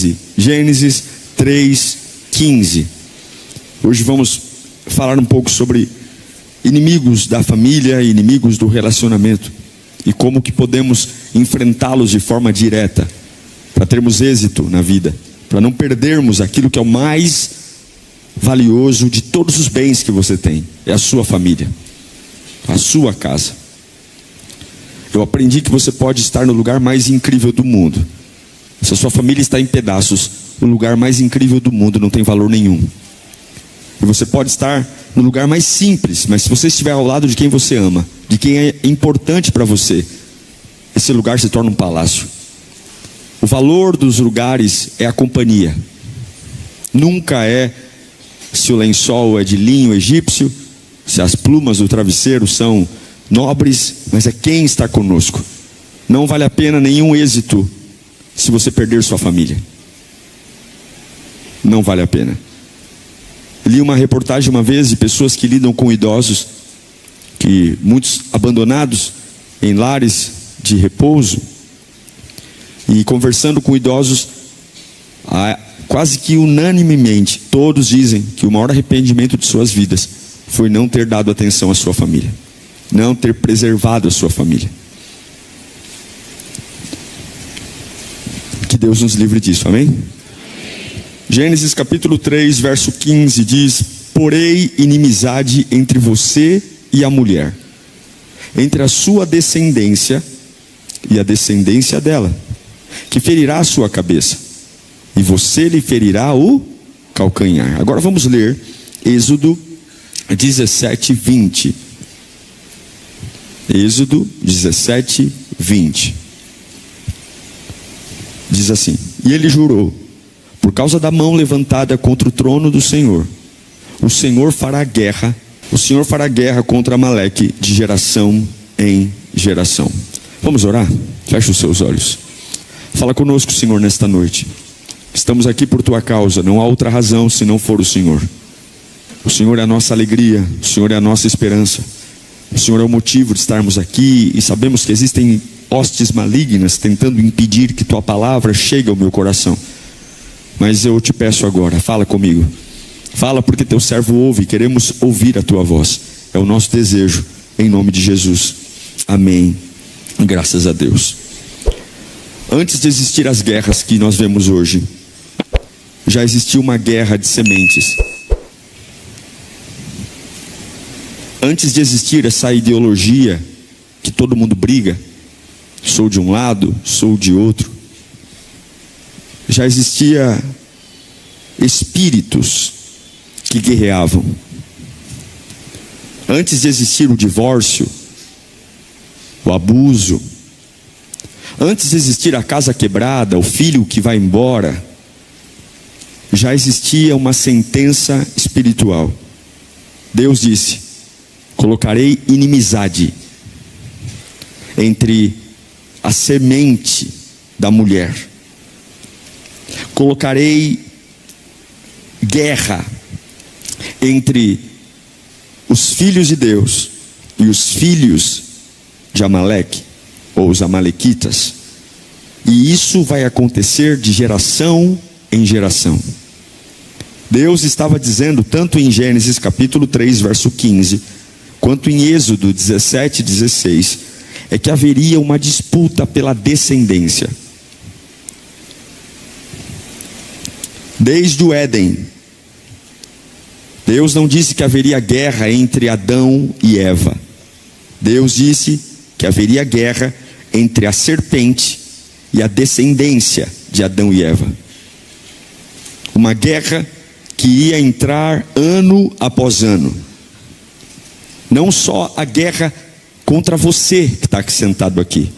15. Gênesis 3:15. Hoje vamos falar um pouco sobre inimigos da família, inimigos do relacionamento, e como que podemos enfrentá-los de forma direta, para termos êxito na vida, para não perdermos aquilo que é o mais valioso de todos os bens que você tem, é a sua família, a sua casa. Eu aprendi que você pode estar no lugar mais incrível do mundo. Se a sua família está em pedaços, o lugar mais incrível do mundo não tem valor nenhum. E você pode estar no lugar mais simples, mas se você estiver ao lado de quem você ama, de quem é importante para você, esse lugar se torna um palácio. O valor dos lugares é a companhia. Nunca é se o lençol é de linho egípcio, se as plumas do travesseiro são nobres, mas é quem está conosco. Não vale a pena nenhum êxito se você perder sua família. Não vale a pena. Li uma reportagem uma vez de pessoas que lidam com idosos, que muitos abandonados em lares de repouso, e conversando com idosos, quase que unanimemente, todos dizem que o maior arrependimento de suas vidas foi não ter dado atenção à sua família, não ter preservado a sua família. Que Deus nos livre disso, amém? Gênesis capítulo 3, verso 15 diz: porém inimizade entre você e a mulher, entre a sua descendência e a descendência dela, que ferirá a sua cabeça, e você lhe ferirá o calcanhar. Agora vamos ler Êxodo 17, 20. Êxodo 17, 20. Diz assim: e ele jurou, por causa da mão levantada contra o trono do Senhor, o Senhor fará guerra contra Amaleque de geração em geração. Vamos orar? Feche os seus olhos. Fala conosco, Senhor, nesta noite. Estamos aqui por tua causa, não há outra razão se não for o Senhor. O Senhor é a nossa alegria, o Senhor é a nossa esperança. O Senhor é o motivo de estarmos aqui, e sabemos que existem hostes malignas tentando impedir que tua palavra chegue ao meu coração. Mas eu te peço agora, fala comigo. Fala, porque teu servo ouve, queremos ouvir a tua voz. É o nosso desejo, em nome de Jesus. Amém. Graças a Deus. Antes de existir as guerras que nós vemos hoje, já existia uma guerra de sementes. Antes de existir essa ideologia que todo mundo briga, sou de um lado, sou de outro, já existia espíritos que guerreavam. Antes de existir o divórcio, o abuso, antes de existir a casa quebrada, o filho que vai embora, já existia uma sentença espiritual. Deus disse: colocarei inimizade entre a semente da mulher, colocarei guerra entre os filhos de Deus e os filhos de Amaleque, ou os amalequitas, e isso vai acontecer de geração em geração. Deus estava dizendo, tanto em Gênesis capítulo 3, verso 15, quanto em Êxodo 17, 16, é que haveria uma disputa pela descendência. Desde o Éden, Deus não disse que haveria guerra entre Adão e Eva. Deus disse que haveria guerra entre a serpente e a descendência de Adão e Eva. Uma guerra que ia entrar ano após ano. Não só a guerra contra você que está aqui sentado aqui,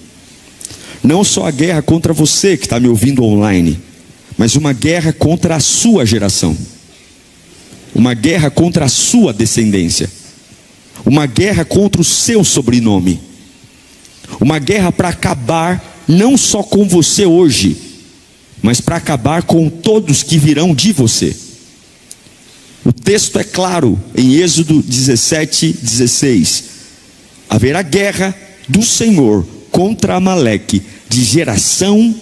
não só a guerra contra você que está me ouvindo online, mas uma guerra contra a sua geração, uma guerra contra a sua descendência, uma guerra contra o seu sobrenome, uma guerra para acabar não só com você hoje, mas para acabar com todos que virão de você. O texto é claro em Êxodo 17, 16. Haverá guerra do Senhor contra Amaleque de geração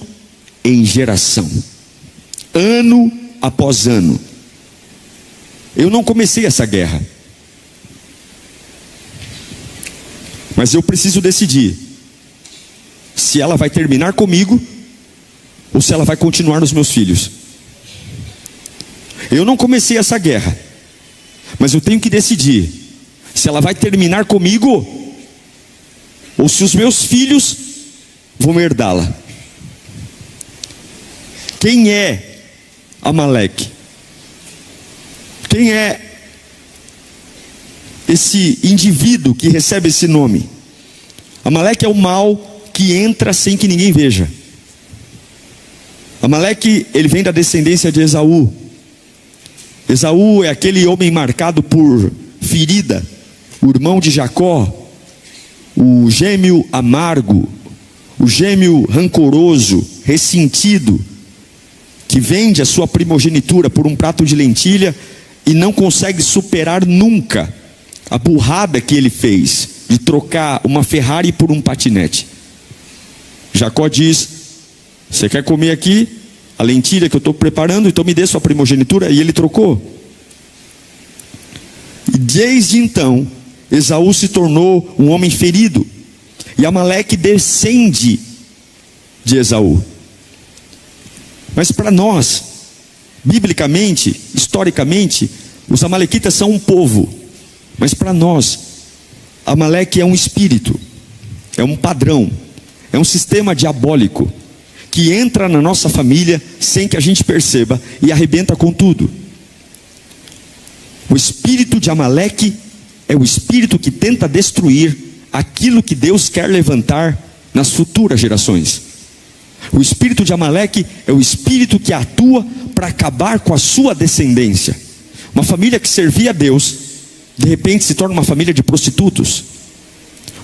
em geração. ano após ano. Eu não comecei essa guerra, mas eu preciso decidir se ela vai terminar comigo ou se ela vai continuar nos meus filhos. Eu não comecei essa guerra, mas eu tenho que decidir se ela vai terminar comigo ou se os meus filhos vão herdá-la. Quem é Amaleque? Quem é esse indivíduo que recebe esse nome? Amaleque é o mal que entra sem que ninguém veja. Amaleque, ele vem da descendência de Esaú. Esaú é aquele homem marcado por ferida, o irmão de Jacó, o gêmeo amargo, o gêmeo rancoroso, ressentido, que vende a sua primogenitura por um prato de lentilha e não consegue superar nunca a burrada que ele fez de trocar uma Ferrari por um patinete. Jacó diz: você quer comer aqui a lentilha que eu estou preparando, então me dê sua primogenitura. E ele trocou. E desde então Esaú se tornou um homem ferido, e Amaleque descende de Esaú. Mas para nós, biblicamente, historicamente, os amalequitas são um povo. Mas para nós, Amaleque é um espírito, é um padrão, é um sistema diabólico que entra na nossa família sem que a gente perceba e arrebenta com tudo. O espírito de Amaleque é o espírito que tenta destruir aquilo que Deus quer levantar nas futuras gerações. O espírito de Amaleque é o espírito que atua para acabar com a sua descendência. Uma família que servia a Deus, de repente se torna uma família de prostitutos.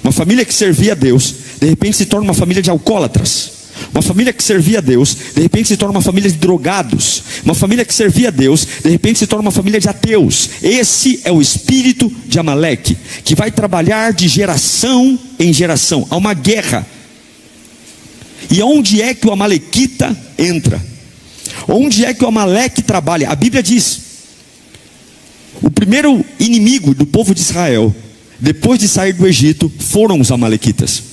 Uma família que servia a Deus, de repente se torna uma família de alcoólatras. Uma família que servia a Deus, de repente se torna uma família de drogados. Uma família que servia a Deus, de repente se torna uma família de ateus. Esse é o espírito de Amaleque, que vai trabalhar de geração em geração. Há uma guerra. E onde é que o amalequita entra? Onde é que o Amaleque trabalha? A Bíblia diz: o primeiro inimigo do povo de Israel, depois de sair do Egito, foram os amalequitas.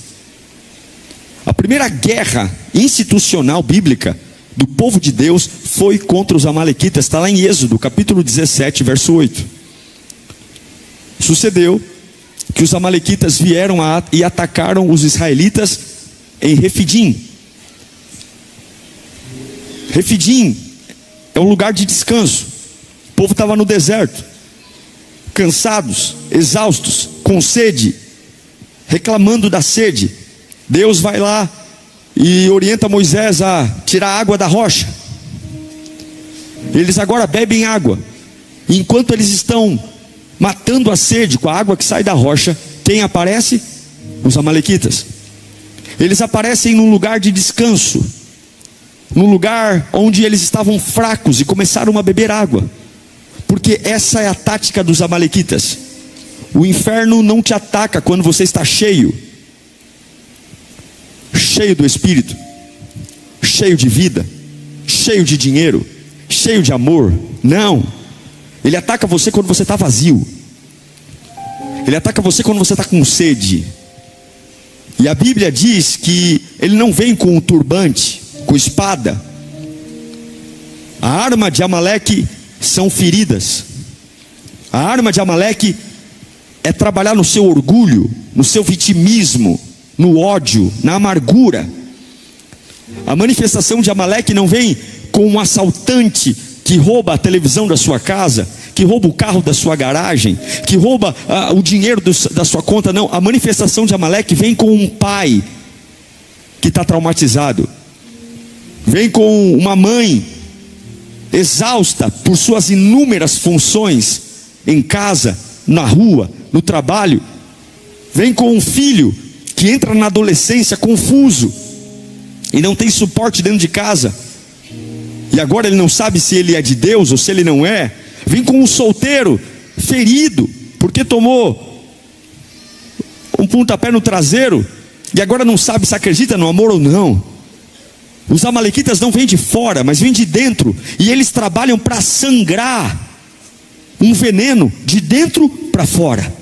A primeira guerra institucional bíblica do povo de Deus foi contra os amalequitas. Está lá em Êxodo, capítulo 17, verso 8. Sucedeu que os amalequitas vieram e atacaram os israelitas em Refidim. Refidim é um lugar de descanso. O povo estava no deserto, cansados, exaustos, com sede, reclamando da sede. Deus vai lá e orienta Moisés a tirar a água da rocha. Eles agora bebem água. E enquanto eles estão matando a sede com a água que sai da rocha, quem aparece? Os amalequitas. Eles aparecem num lugar de descanso, num lugar onde eles estavam fracos, e começaram a beber água. Porque essa é a tática dos amalequitas. O inferno não te ataca quando você está cheio do Espírito, cheio de vida, cheio de dinheiro, cheio de amor. Não, ele ataca você quando você está vazio. Ele ataca você quando você está com sede. E a Bíblia diz que ele não vem com um turbante, com espada. A arma de Amaleque são feridas. A arma de Amaleque é trabalhar no seu orgulho, no seu vitimismo, no ódio, na amargura. A manifestação de Amaleque não vem com um assaltante que rouba a televisão da sua casa, que rouba o carro da sua garagem, que rouba o dinheiro da sua conta. Não, a manifestação de Amaleque vem com um pai que está traumatizado, vem com uma mãe exausta por suas inúmeras funções em casa, na rua, no trabalho. Vem com um filho que entra na adolescência confuso e não tem suporte dentro de casa, e agora ele não sabe se ele é de Deus ou se ele não é. Vem com um solteiro ferido porque tomou um pontapé no traseiro e agora não sabe se acredita no amor ou não. Os amalequitas não vêm de fora, mas vêm de dentro. E eles trabalham para sangrar um veneno de dentro para fora.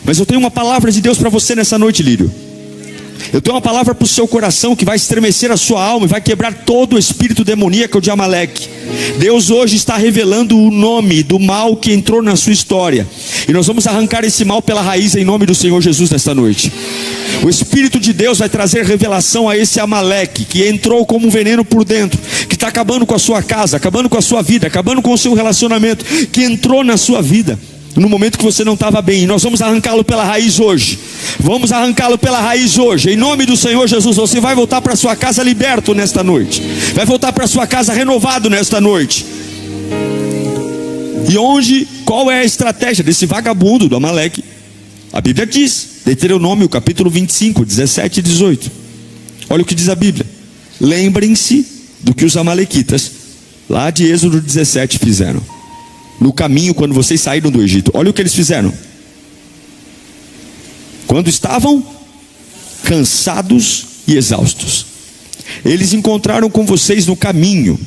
Mas eu tenho uma palavra de Deus para você nessa noite, Lírio. Eu tenho uma palavra para o seu coração que vai estremecer a sua alma e vai quebrar todo o espírito demoníaco de Amaleque. Deus hoje está revelando o nome do mal que entrou na sua história. E nós vamos arrancar esse mal pela raiz em nome do Senhor Jesus nesta noite. O Espírito de Deus vai trazer revelação a esse Amaleque que entrou como um veneno por dentro, que está acabando com a sua casa, acabando com a sua vida, acabando com o seu relacionamento, que entrou na sua vida no momento que você não estava bem. E nós vamos arrancá-lo pela raiz hoje. Vamos arrancá-lo pela raiz hoje, em nome do Senhor Jesus. Você vai voltar para sua casa liberto nesta noite, vai voltar para sua casa renovado nesta noite. E qual é a estratégia desse vagabundo do Amaleque? A Bíblia diz, Deuteronômio capítulo 25, 17 e 18. Olha o que diz a Bíblia: lembrem-se do que os amalequitas lá de Êxodo 17 fizeram no caminho quando vocês saíram do Egito. Olha o que eles fizeram. Quando estavam cansados e exaustos, eles encontraram com vocês no caminho.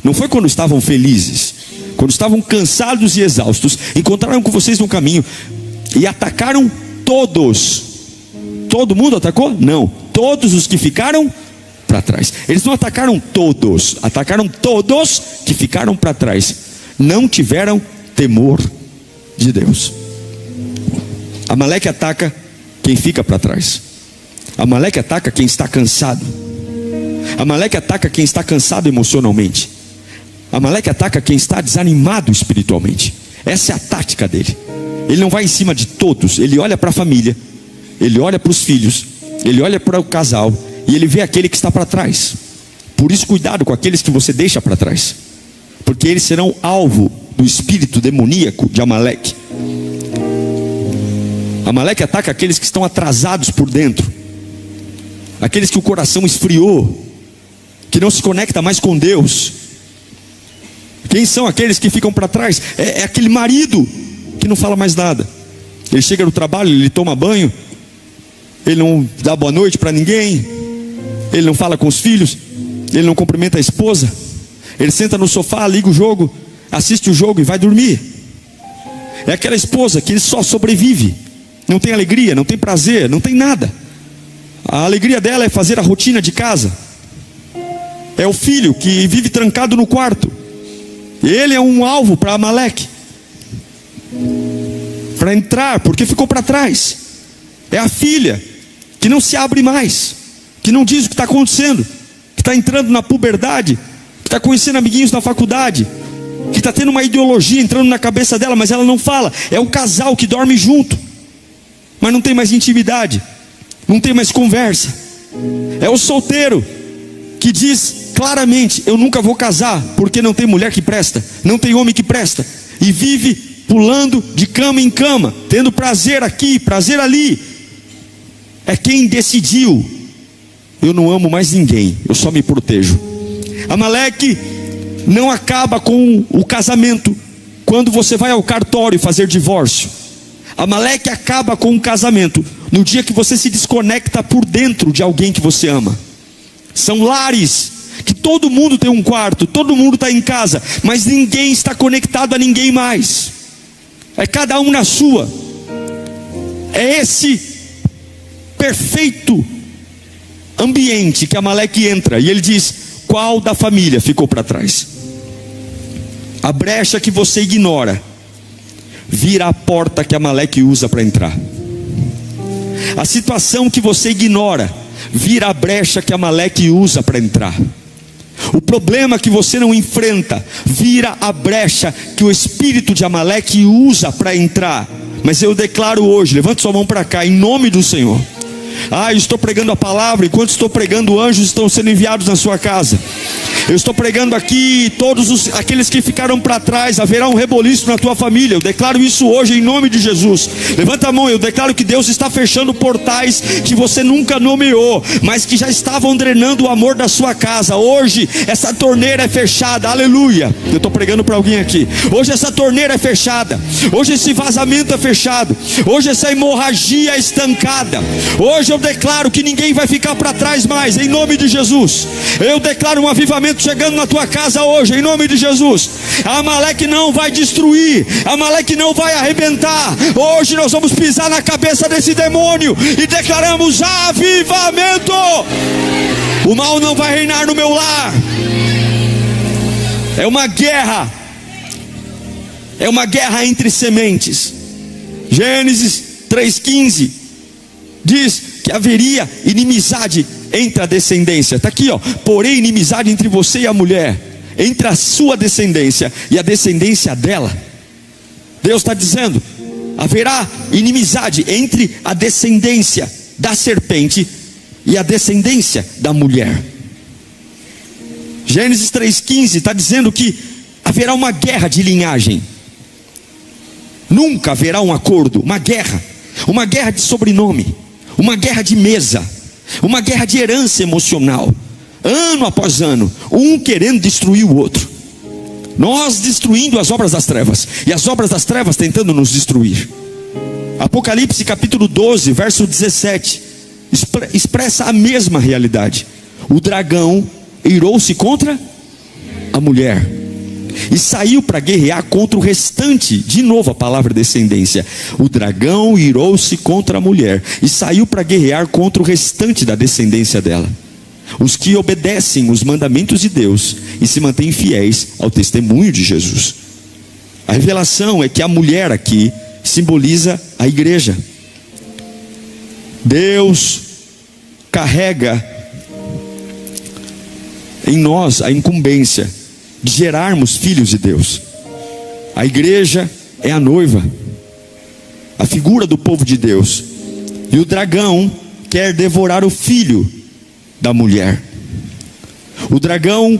Não foi quando estavam felizes. Quando estavam cansados e exaustos, encontraram com vocês no caminho e atacaram todos. Todo mundo atacou? Não. Todos os que ficaram para trás. Eles não atacaram todos, atacaram todos que ficaram para trás. Não tiveram temor de Deus. Amaleque ataca quem fica para trás. Amaleque ataca quem está cansado. Amaleque ataca quem está cansado emocionalmente. Amaleque ataca quem está desanimado espiritualmente. Essa é a tática dele. Ele não vai em cima de todos. Ele olha para a família, ele olha para os filhos, ele olha para o casal e ele vê aquele que está para trás. Por isso, cuidado com aqueles que você deixa para trás, porque eles serão alvo do espírito demoníaco de Amaleque. Amaleque ataca aqueles que estão atrasados por dentro, aqueles que o coração esfriou, que não se conecta mais com Deus. Quem são aqueles que ficam para trás? É aquele marido que não fala mais nada. Ele chega no trabalho, ele toma banho, ele não dá boa noite para ninguém, ele não fala com os filhos, ele não cumprimenta a esposa. Ele senta no sofá, liga o jogo, assiste o jogo e vai dormir. É aquela esposa que só sobrevive, não tem alegria, não tem prazer, não tem nada. A alegria dela é fazer a rotina de casa. É o filho que vive trancado no quarto. Ele é um alvo para Amaleque, para entrar, porque ficou para trás. É a filha que não se abre mais, que não diz o que está acontecendo, que está entrando na puberdade, que está conhecendo amiguinhos na faculdade, que está tendo uma ideologia entrando na cabeça dela, mas ela não fala. É o casal que dorme junto, mas não tem mais intimidade, não tem mais conversa. É o solteiro que diz claramente: eu nunca vou casar, porque não tem mulher que presta, não tem homem que presta, e vive pulando de cama em cama, tendo prazer aqui, prazer ali. É quem decidiu: eu não amo mais ninguém, eu só me protejo. Amaleque não acaba com o casamento quando você vai ao cartório fazer divórcio. Amaleque acaba com o casamento no dia que você se desconecta por dentro de alguém que você ama. São lares que todo mundo tem um quarto, todo mundo está em casa, mas ninguém está conectado a ninguém mais. É cada um na sua. É esse perfeito ambiente que Amaleque entra, e ele diz: qual da família ficou para trás? A brecha que você ignora vira a porta que Amaleque usa para entrar. A situação que você ignora vira a brecha que Amaleque usa para entrar. O problema que você não enfrenta vira a brecha que o espírito de Amaleque usa para entrar. Mas eu declaro hoje, levante sua mão para cá, em nome do Senhor. Eu estou pregando a palavra, enquanto estou pregando, anjos estão sendo enviados na sua casa. Eu estou pregando aqui, aqueles que ficaram para trás, haverá um reboliço na tua família. Eu declaro isso hoje em nome de Jesus. Levanta a mão, eu declaro que Deus está fechando portais que você nunca nomeou, mas que já estavam drenando o amor da sua casa. Hoje essa torneira é fechada, aleluia. Eu estou pregando para alguém aqui. Hoje essa torneira é fechada, hoje esse vazamento é fechado, hoje essa hemorragia é estancada, hoje hoje eu declaro que ninguém vai ficar para trás mais, em nome de Jesus. Eu declaro um avivamento chegando na tua casa hoje, em nome de Jesus. Amaleque não vai destruir, Amaleque não vai arrebentar. Hoje nós vamos pisar na cabeça desse demônio e declaramos avivamento. O mal não vai reinar no meu lar. É uma guerra entre sementes. Gênesis 3,15 diz que haveria inimizade entre a descendência. Está aqui, ó. Porém, inimizade entre você e a mulher, entre a sua descendência e a descendência dela. Deus está dizendo: haverá inimizade entre a descendência da serpente e a descendência da mulher. Gênesis 3,15 está dizendo que haverá uma guerra de linhagem. Nunca haverá um acordo, uma guerra de sobrenome, uma guerra de mesa, uma guerra de herança emocional, ano após ano, um querendo destruir o outro, nós destruindo as obras das trevas, e as obras das trevas tentando nos destruir. Apocalipse capítulo 12, verso 17, expressa a mesma realidade. O dragão irou-se contra a mulher e saiu para guerrear contra o restante. De novo a palavra descendência. O dragão irou-se contra a mulher e saiu para guerrear contra o restante da descendência dela, os que obedecem os mandamentos de Deus e se mantêm fiéis ao testemunho de Jesus. A revelação é que a mulher aqui simboliza a igreja. Deus carrega em nós a incumbência de gerarmos filhos de Deus. A igreja é a noiva, a figura do povo de Deus. E o dragão quer devorar o filho da mulher. O dragão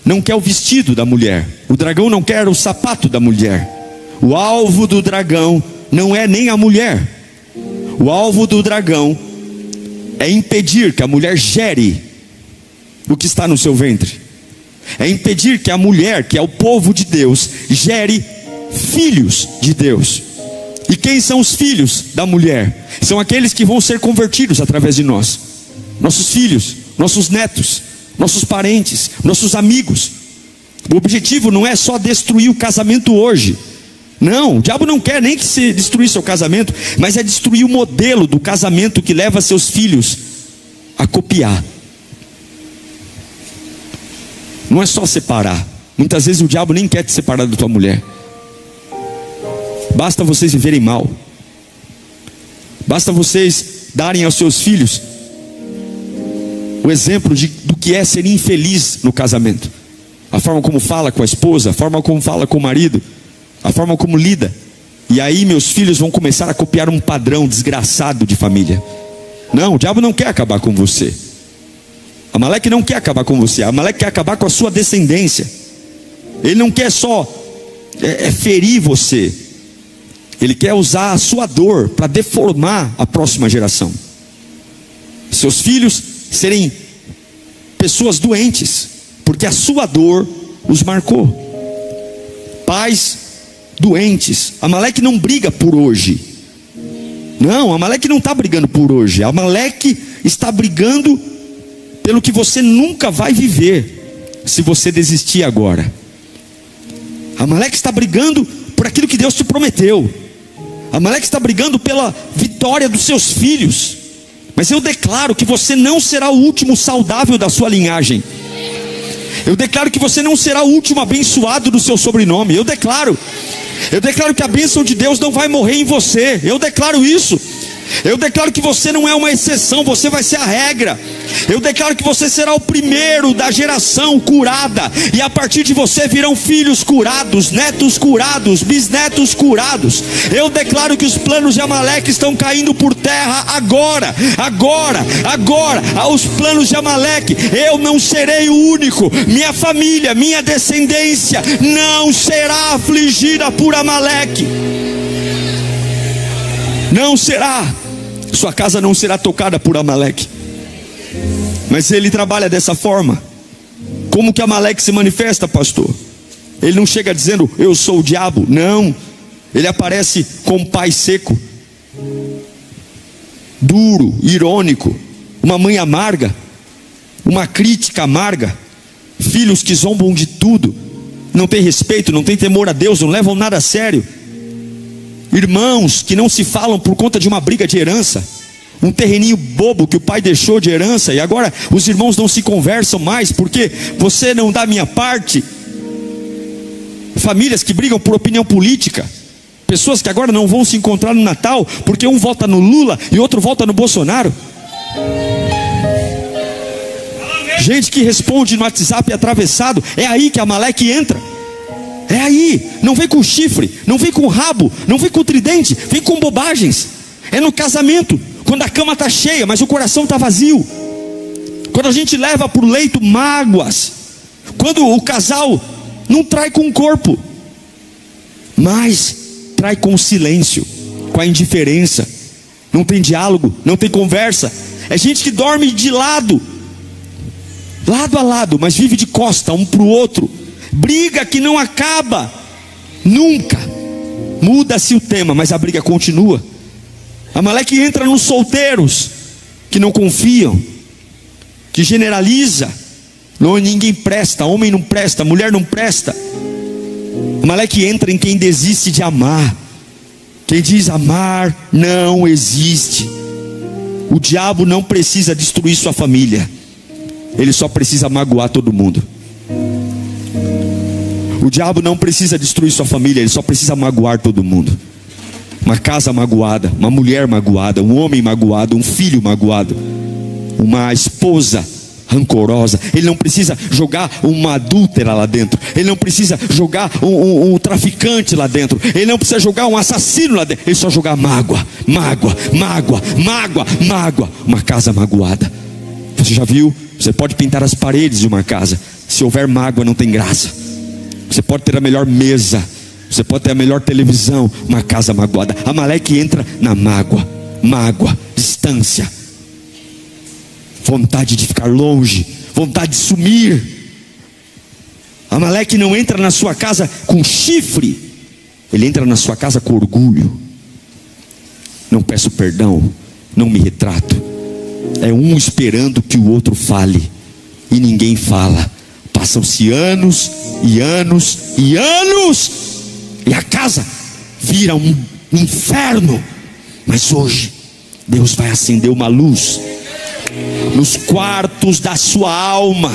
não quer o vestido da mulher. O dragão não quer o sapato da mulher. O alvo do dragão não é nem a mulher. O alvo do dragão é impedir que a mulher gere o que está no seu ventre. É impedir que a mulher, que é o povo de Deus, gere filhos de Deus. E quem são os filhos da mulher? São aqueles que vão ser convertidos através de nós. Nossos filhos, nossos netos, nossos parentes, nossos amigos. O objetivo não é só destruir o casamento hoje. Não, o diabo não quer nem que se destruir seu casamento, mas é destruir o modelo do casamento que leva seus filhos a copiar. Não é só separar. Muitas vezes o diabo nem quer te separar da tua mulher. Basta vocês viverem mal. Basta vocês darem aos seus filhos o exemplo do que é ser infeliz no casamento. A forma como fala com a esposa, a forma como fala com o marido, a forma como lida. E aí meus filhos vão começar a copiar um padrão desgraçado de família. Não, o diabo não quer acabar com você. Amaleque não quer acabar com você. Amaleque quer acabar com a sua descendência. Ele não quer só ferir você. Ele quer usar a sua dor para deformar a próxima geração. Seus filhos serem pessoas doentes, porque a sua dor os marcou. Pais doentes. Amaleque não briga por hoje. Não, Amaleque não está brigando por hoje. Amaleque está brigando pelo que você nunca vai viver se você desistir agora. Amaleque está brigando por aquilo que Deus te prometeu. Amaleque está brigando pela vitória dos seus filhos. Mas eu declaro que você não será o último saudável da sua linhagem. Eu declaro que você não será o último abençoado do seu sobrenome. Eu declaro que a bênção de Deus não vai morrer em você. Eu declaro isso. Eu declaro que você não é uma exceção, você vai ser a regra. Eu declaro que você será o primeiro da geração curada, e a partir de você virão filhos curados, netos curados, bisnetos curados. Eu declaro que os planos de Amaleque estão caindo por terra agora. Aos planos de Amaleque, eu não serei o único. Minha família, minha descendência não será afligida por Amaleque. Não será. Sua casa não será tocada por Amaleque. Mas ele trabalha dessa forma. Como que Amaleque se manifesta, pastor? Ele não chega dizendo, eu sou o diabo. Não. Ele aparece com pai seco. duro, irônico, uma mãe amarga, uma crítica amarga, filhos que zombam de tudo, não tem respeito, não tem temor a Deus, não levam nada a sério, irmãos que não se falam por conta de uma briga de herança, um terreninho bobo que o pai deixou de herança, e agora os irmãos não se conversam mais, porque você não dá a minha parte. Famílias que brigam por opinião política, pessoas que agora não vão se encontrar no Natal, porque um vota no Lula e outro vota no Bolsonaro. Gente que responde no WhatsApp atravessado. É aí que Amaleque entra. É aí, não vem com chifre, não vem com rabo, não vem com tridente, vem com bobagens. É no casamento, quando a cama está cheia, mas o coração está vazio. Quando a gente leva para o leito mágoas, quando o casal não trai com o corpo, mas trai com o silêncio, com a indiferença. Não tem diálogo, não tem conversa. É gente que dorme de lado a lado, mas vive de costa um para o outro. Briga que não acaba nunca. Muda-se o tema, mas a briga continua. Amaleque entra nos solteiros que não confiam, que generaliza. Não, ninguém presta, homem não presta, mulher não presta. Amaleque entra em quem desiste de amar. Quem diz amar não existe. O diabo não precisa destruir sua família, ele só precisa magoar todo mundo. O diabo não precisa destruir sua família, ele só precisa magoar todo mundo. Uma casa magoada, uma mulher magoada, um homem magoado, um filho magoado, uma esposa rancorosa. Ele não precisa jogar uma adúltera lá dentro, ele não precisa jogar um traficante lá dentro, ele não precisa jogar um assassino lá dentro, ele só jogar mágoa, mágoa, mágoa, mágoa, mágoa. Uma casa magoada. Você já viu? Você pode pintar as paredes de uma casa, se houver mágoa não tem graça. Você pode ter a melhor mesa, você pode ter a melhor televisão, uma casa magoada. Amaleque entra na mágoa, mágoa, distância, vontade de ficar longe, vontade de sumir. Amaleque não entra na sua casa com chifre, ele entra na sua casa com orgulho. Não peço perdão, não me retrato. É um esperando que o outro fale, e ninguém fala. Passam-se anos e anos e anos, e a casa vira um inferno. Mas hoje Deus vai acender uma luz nos quartos da sua alma,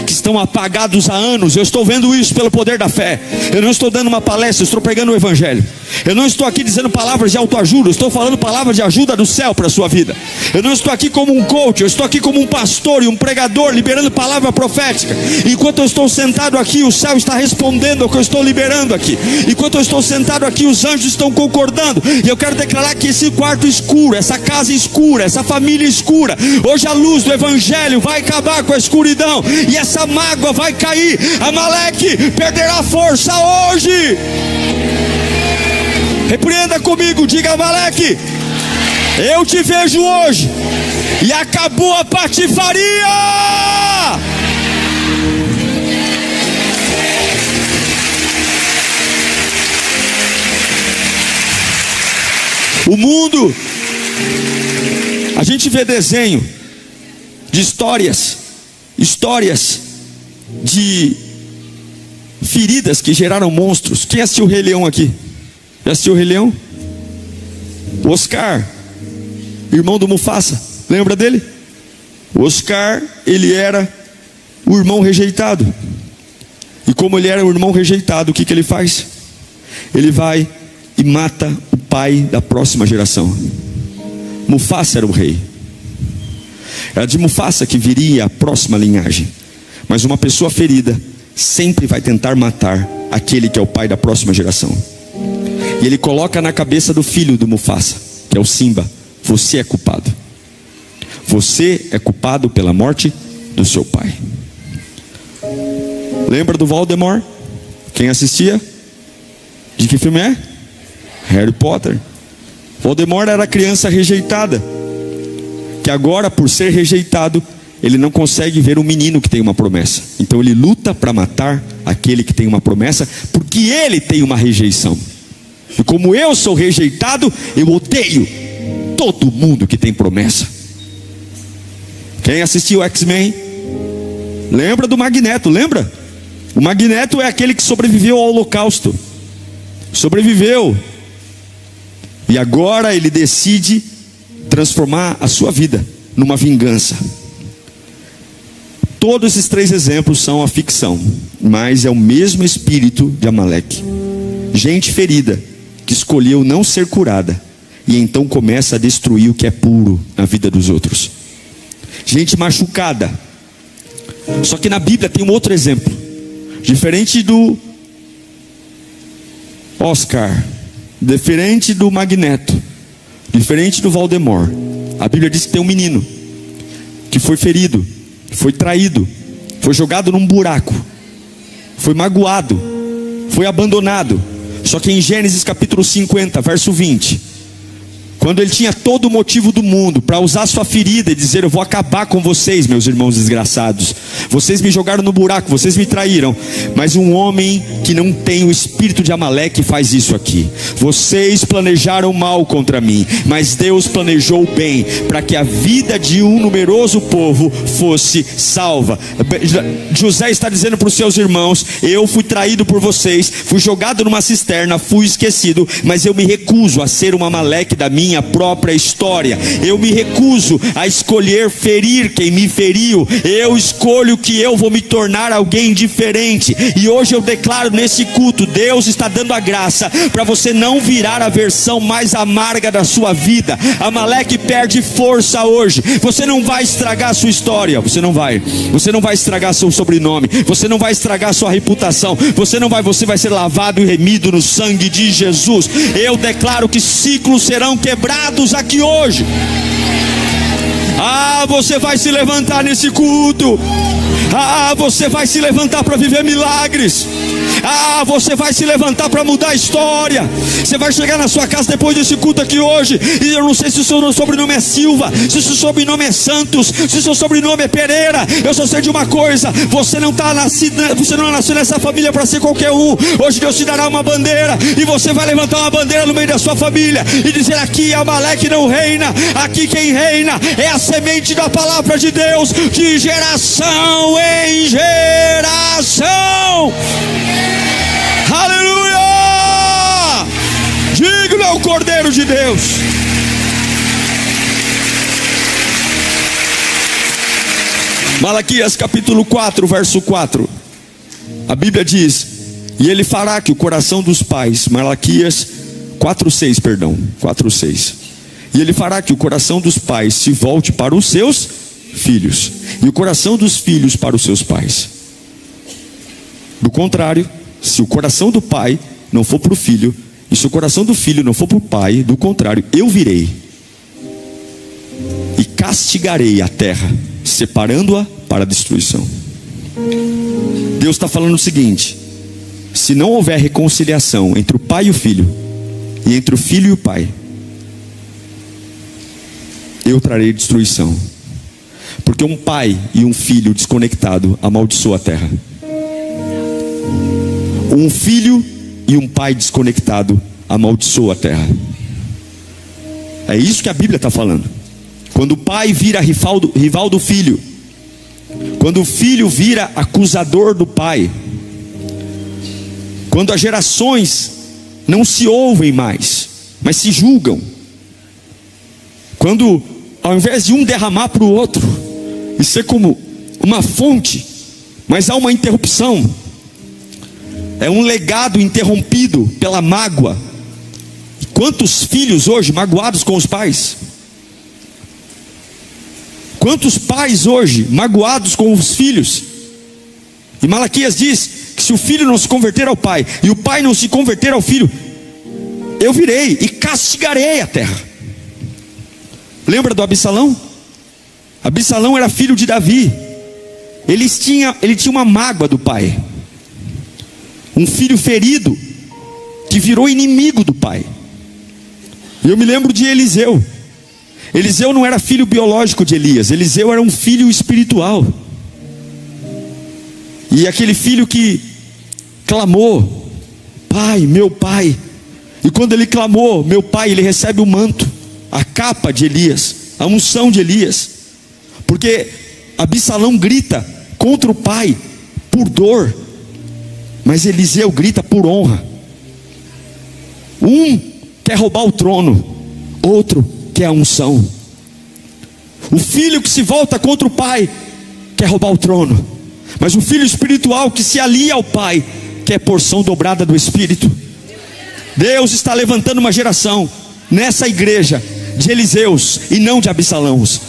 que estão apagados há anos. Eu estou vendo isso pelo poder da fé. Eu não estou dando uma palestra, eu estou pregando o evangelho. Eu não estou aqui dizendo palavras de autoajuda, eu estou falando palavras de ajuda do céu para a sua vida. Eu não estou aqui como um coach, eu estou aqui como um pastor e um pregador, liberando palavra profética. Enquanto eu estou sentado aqui, o céu está respondendo ao que eu estou liberando aqui. Enquanto eu estou sentado aqui, os anjos estão concordando. E eu quero declarar que esse quarto escuro, essa casa escura, essa família escura, hoje a luz do evangelho vai acabar com a escuridão, e essa mágoa vai cair. Amaleque perderá força hoje. Repreenda comigo, diga: Amaleque, eu te vejo hoje, e acabou a patifaria. O mundo, a gente vê desenho de histórias de feridas que geraram monstros. Quem assistiu o Rei Leão aqui? Já assistiu o Rei Leão? O Oscar, irmão do Mufasa, lembra dele? O Oscar, ele era o irmão rejeitado. E como ele era o irmão rejeitado, o que ele faz? Ele vai e mata o pai da próxima geração. Mufasa era o rei. Era de Mufasa que viria a próxima linhagem. Mas uma pessoa ferida sempre vai tentar matar aquele que é o pai da próxima geração. E ele coloca na cabeça do filho do Mufasa, que é o Simba: você é culpado. Você é culpado pela morte do seu pai. Lembra do Voldemort? Quem assistia? De que filme é? Harry Potter. Voldemort era a criança rejeitada, que agora, por ser rejeitado, ele não consegue ver um menino que tem uma promessa. Então ele luta para matar aquele que tem uma promessa, porque ele tem uma rejeição. E como eu sou rejeitado, eu odeio todo mundo que tem promessa. Quem assistiu X-Men lembra do Magneto, lembra? O Magneto é aquele que sobreviveu ao Holocausto. Sobreviveu. E agora ele decide transformar a sua vida numa vingança. Todos esses 3 exemplos são a ficção, mas é o mesmo espírito de Amaleque. Gente ferida, que escolheu não ser curada, e então começa a destruir o que é puro na vida dos outros. Gente machucada. Só que na Bíblia tem um outro exemplo, diferente do Oscar, diferente do Magneto, diferente do Voldemort. A Bíblia diz que tem um menino que foi ferido, foi traído, foi jogado num buraco, foi magoado, foi abandonado. Só que em Gênesis capítulo 50, verso 20, quando ele tinha todo o motivo do mundo para usar sua ferida e dizer: eu vou acabar com vocês, meus irmãos desgraçados, vocês me jogaram no buraco, vocês me traíram, mas um homem que não tem o espírito de Amaleque faz isso aqui. Vocês planejaram mal contra mim, mas Deus planejou bem, para que a vida de um numeroso povo fosse salva. José está dizendo para os seus irmãos: eu fui traído por vocês, fui jogado numa cisterna, fui esquecido, mas eu me recuso a ser um Amaleque da minha própria história. Eu me recuso a escolher ferir quem me feriu. Eu escolho que eu vou me tornar alguém diferente. E hoje eu declaro nesse culto: Deus está dando a graça para você não virar a versão mais amarga da sua vida. Amaleque perde força hoje. Você não vai estragar a sua história, você não vai estragar seu sobrenome, você não vai estragar sua reputação, você vai ser lavado e remido no sangue de Jesus. Eu declaro que ciclos serão quebrados aqui hoje. Você vai se levantar nesse culto. Você vai se levantar para viver milagres. Você vai se levantar para mudar a história. Você vai chegar na sua casa depois desse culto aqui hoje, e eu não sei se o seu sobrenome é Silva, se o seu sobrenome é Santos, se o seu sobrenome é Pereira. Eu só sei de uma coisa: você não nasceu nessa família para ser qualquer um. Hoje Deus te dará uma bandeira, e você vai levantar uma bandeira no meio da sua família e dizer: aqui Amaleque não reina, aqui quem reina é a semente da palavra de Deus, de geração em geração. Aleluia! Digno é o Cordeiro de Deus. Malaquias capítulo 4, verso 4. A Bíblia diz: e ele fará que o coração dos pais, Malaquias 4:6, perdão, 4:6. E ele fará que o coração dos pais se volte para os seus filhos, e o coração dos filhos para os seus pais. Do contrário, se o coração do pai não for para o filho, e se o coração do filho não for para o pai, do contrário, eu virei e castigarei a terra, separando-a para a destruição. Deus está falando o seguinte: se não houver reconciliação entre o pai e o filho, e entre o filho e o pai, eu trarei destruição. Porque um pai e um filho desconectado amaldiçoa a terra. Um filho e um pai desconectado amaldiçoa a terra. É isso que a Bíblia está falando. Quando o pai vira rival do filho, quando o filho vira acusador do pai, quando as gerações não se ouvem mais, mas se julgam, quando ao invés de um derramar para o outro e ser como uma fonte, mas há uma interrupção, é um legado interrompido pela mágoa. Quantos filhos hoje magoados com os pais? Quantos pais hoje magoados com os filhos? E Malaquias diz que se o filho não se converter ao pai, e o pai não se converter ao filho, eu virei e castigarei a terra. Lembra do Absalão? Absalão era filho de Davi. Ele tinha uma mágoa do pai. Um filho ferido que virou inimigo do pai. E eu me lembro de Eliseu. Eliseu não era filho biológico de Elias. Eliseu era um filho espiritual. E aquele filho que clamou: pai, meu pai. E quando ele clamou, meu pai, ele recebe o manto. a capa de Elias, a unção de Elias, porque Absalão grita contra o pai por dor, mas Eliseu grita por honra. Um quer roubar o trono, outro quer a unção. O filho que se volta contra o pai quer roubar o trono, mas o filho espiritual que se alia ao pai quer porção dobrada do Espírito. Deus está levantando uma geração nessa igreja de Eliseus e não de Absalãos.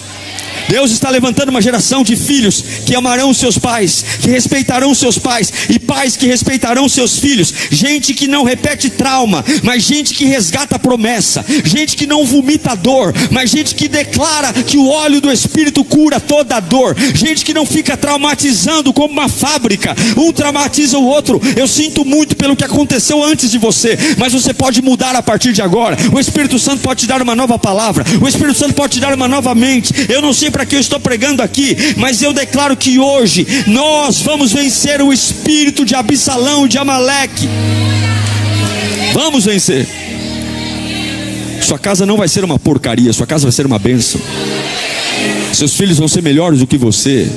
Deus está levantando uma geração de filhos que amarão seus pais, que respeitarão seus pais, e pais que respeitarão seus filhos. Gente que não repete trauma, mas gente que resgata a promessa. Gente que não vomita a dor, mas gente que declara que o óleo do Espírito cura toda a dor. Gente que não fica traumatizando como uma fábrica, um traumatiza o outro. Eu sinto muito pelo que aconteceu antes de você, mas você pode mudar a partir de agora. O Espírito Santo pode te dar uma nova palavra, o Espírito Santo pode te dar uma nova mente. Eu não sei para que eu estou pregando aqui, mas eu declaro que hoje nós vamos vencer o espírito de Absalão e de Amaleque. Vamos vencer. Sua casa não vai ser uma porcaria, sua casa vai ser uma bênção. Seus filhos vão ser melhores do que você.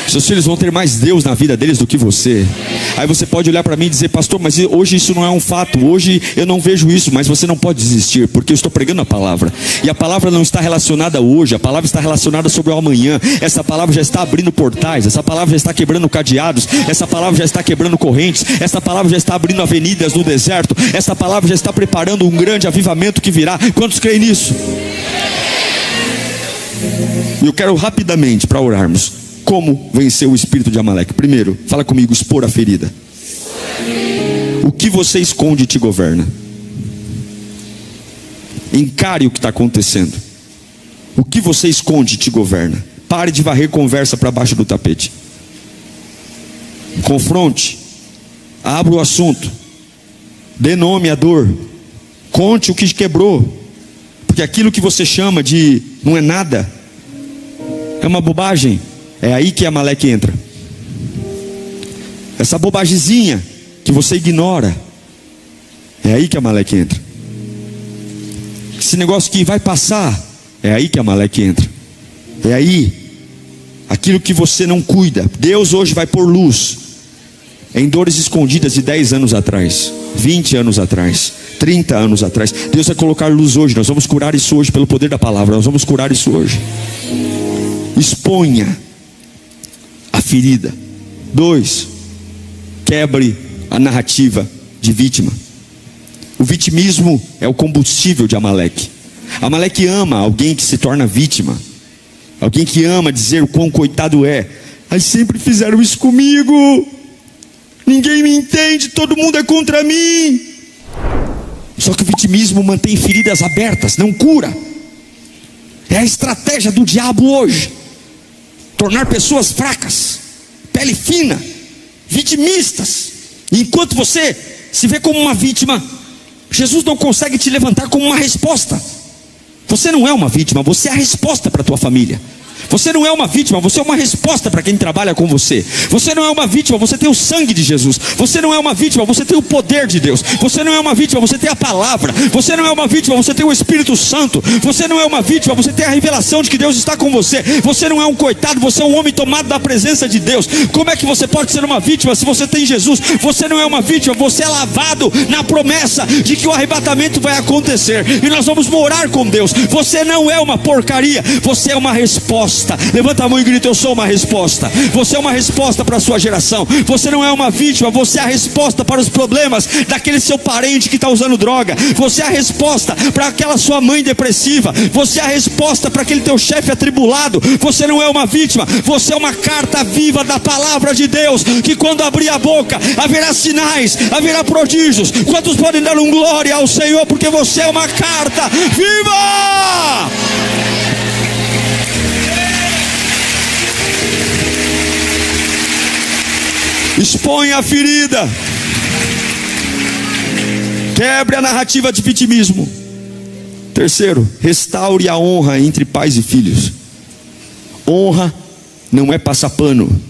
Seus filhos vão ter mais Deus na vida deles do que você. Aí você pode olhar para mim e dizer: pastor, mas hoje isso não é um fato, hoje eu não vejo isso. Mas você não pode desistir, porque eu estou pregando a palavra, e a palavra não está relacionada hoje, a palavra está relacionada sobre o amanhã. Essa palavra já está abrindo portais, essa palavra já está quebrando cadeados, essa palavra já está quebrando correntes, essa palavra já está abrindo avenidas no deserto, essa palavra já está preparando um grande avivamento que virá. Quantos creem nisso? E eu quero rapidamente, para orarmos, como vencer o espírito de Amaleque. Primeiro, fala comigo: expor a ferida. O que você esconde te governa. Encare o que está acontecendo. O que você esconde te governa. Pare de varrer conversa para baixo do tapete. Confronte. Abra o assunto. Dê nome à dor. Conte o que quebrou. Porque aquilo que você chama de não é nada, é uma bobagem. É aí que Amaleque entra. Essa bobagemzinha que você ignora, é aí que Amaleque entra. Esse negócio que vai passar, é aí que Amaleque entra. É aí. Aquilo que você não cuida. Deus hoje vai pôr luz em dores escondidas de 10 anos atrás, 20 anos atrás, 30 anos atrás. Deus vai colocar luz hoje. Nós vamos curar isso hoje pelo poder da palavra. Nós vamos curar isso hoje. Exponha a ferida. 2, quebre a narrativa de vítima. O vitimismo é o combustível de Amaleque. Amaleque ama alguém que se torna vítima, alguém que ama dizer o quão coitado é. Aí sempre fizeram isso comigo, ninguém me entende, todo mundo é contra mim. Só que o vitimismo mantém feridas abertas, não cura. É a estratégia do diabo hoje: tornar pessoas fracas, pele fina, vitimistas. E enquanto você se vê como uma vítima, Jesus não consegue te levantar como uma resposta. Você não é uma vítima, você é a resposta para a tua família. Você não é uma vítima, você é uma resposta para quem trabalha com você. Você não é uma vítima, você tem o sangue de Jesus. Você não é uma vítima, você tem o poder de Deus. Você não é uma vítima, você tem a palavra. Você não é uma vítima, você tem o Espírito Santo. Você não é uma vítima, você tem a revelação de que Deus está com você. Você não é um coitado, você é um homem tomado da presença de Deus. Como é que você pode ser uma vítima se você tem Jesus? Você não é uma vítima, você é lavado na promessa de que o arrebatamento vai acontecer e nós vamos morar com Deus. Você não é uma porcaria, você é uma resposta. Levanta a mão e grita: eu sou uma resposta. Você é uma resposta para a sua geração. Você não é uma vítima, você é a resposta para os problemas daquele seu parente que está usando droga. Você é a resposta para aquela sua mãe depressiva. Você é a resposta para aquele teu chefe atribulado. Você não é uma vítima, você é uma carta viva da palavra de Deus, que quando abrir a boca haverá sinais, haverá prodígios. Quantos podem dar um glória ao Senhor, porque você é uma carta viva? Exponha a ferida. Quebre a narrativa de vitimismo. 3, restaure a honra entre pais e filhos. Honra não é passar pano.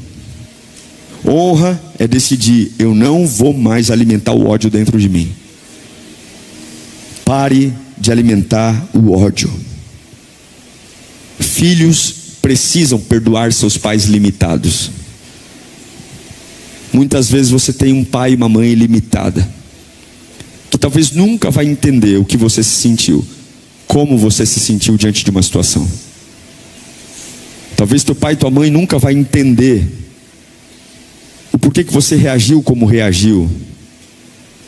Honra é decidir: eu não vou mais alimentar o ódio dentro de mim. Pare de alimentar o ódio. Filhos precisam perdoar seus pais limitados. Muitas vezes você tem um pai e uma mãe limitada, que talvez nunca vai entender o que você se sentiu, como você se sentiu diante de uma situação. Talvez teu pai e tua mãe nunca vai entender o porquê que você reagiu como reagiu.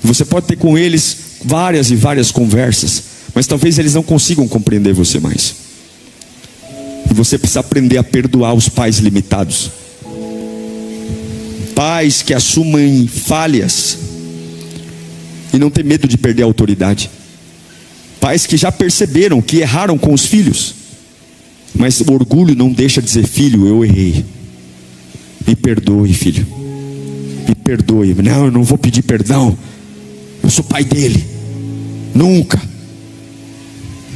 Você pode ter com eles várias e várias conversas, mas talvez eles não consigam compreender você mais. E você precisa aprender a perdoar os pais limitados. Pais que assumem falhas e não tem medo de perder a autoridade. Pais que já perceberam que erraram com os filhos, mas o orgulho não deixa de dizer: filho, eu errei, me perdoe, filho, me perdoe. Não, eu não vou pedir perdão, eu sou pai dele, nunca.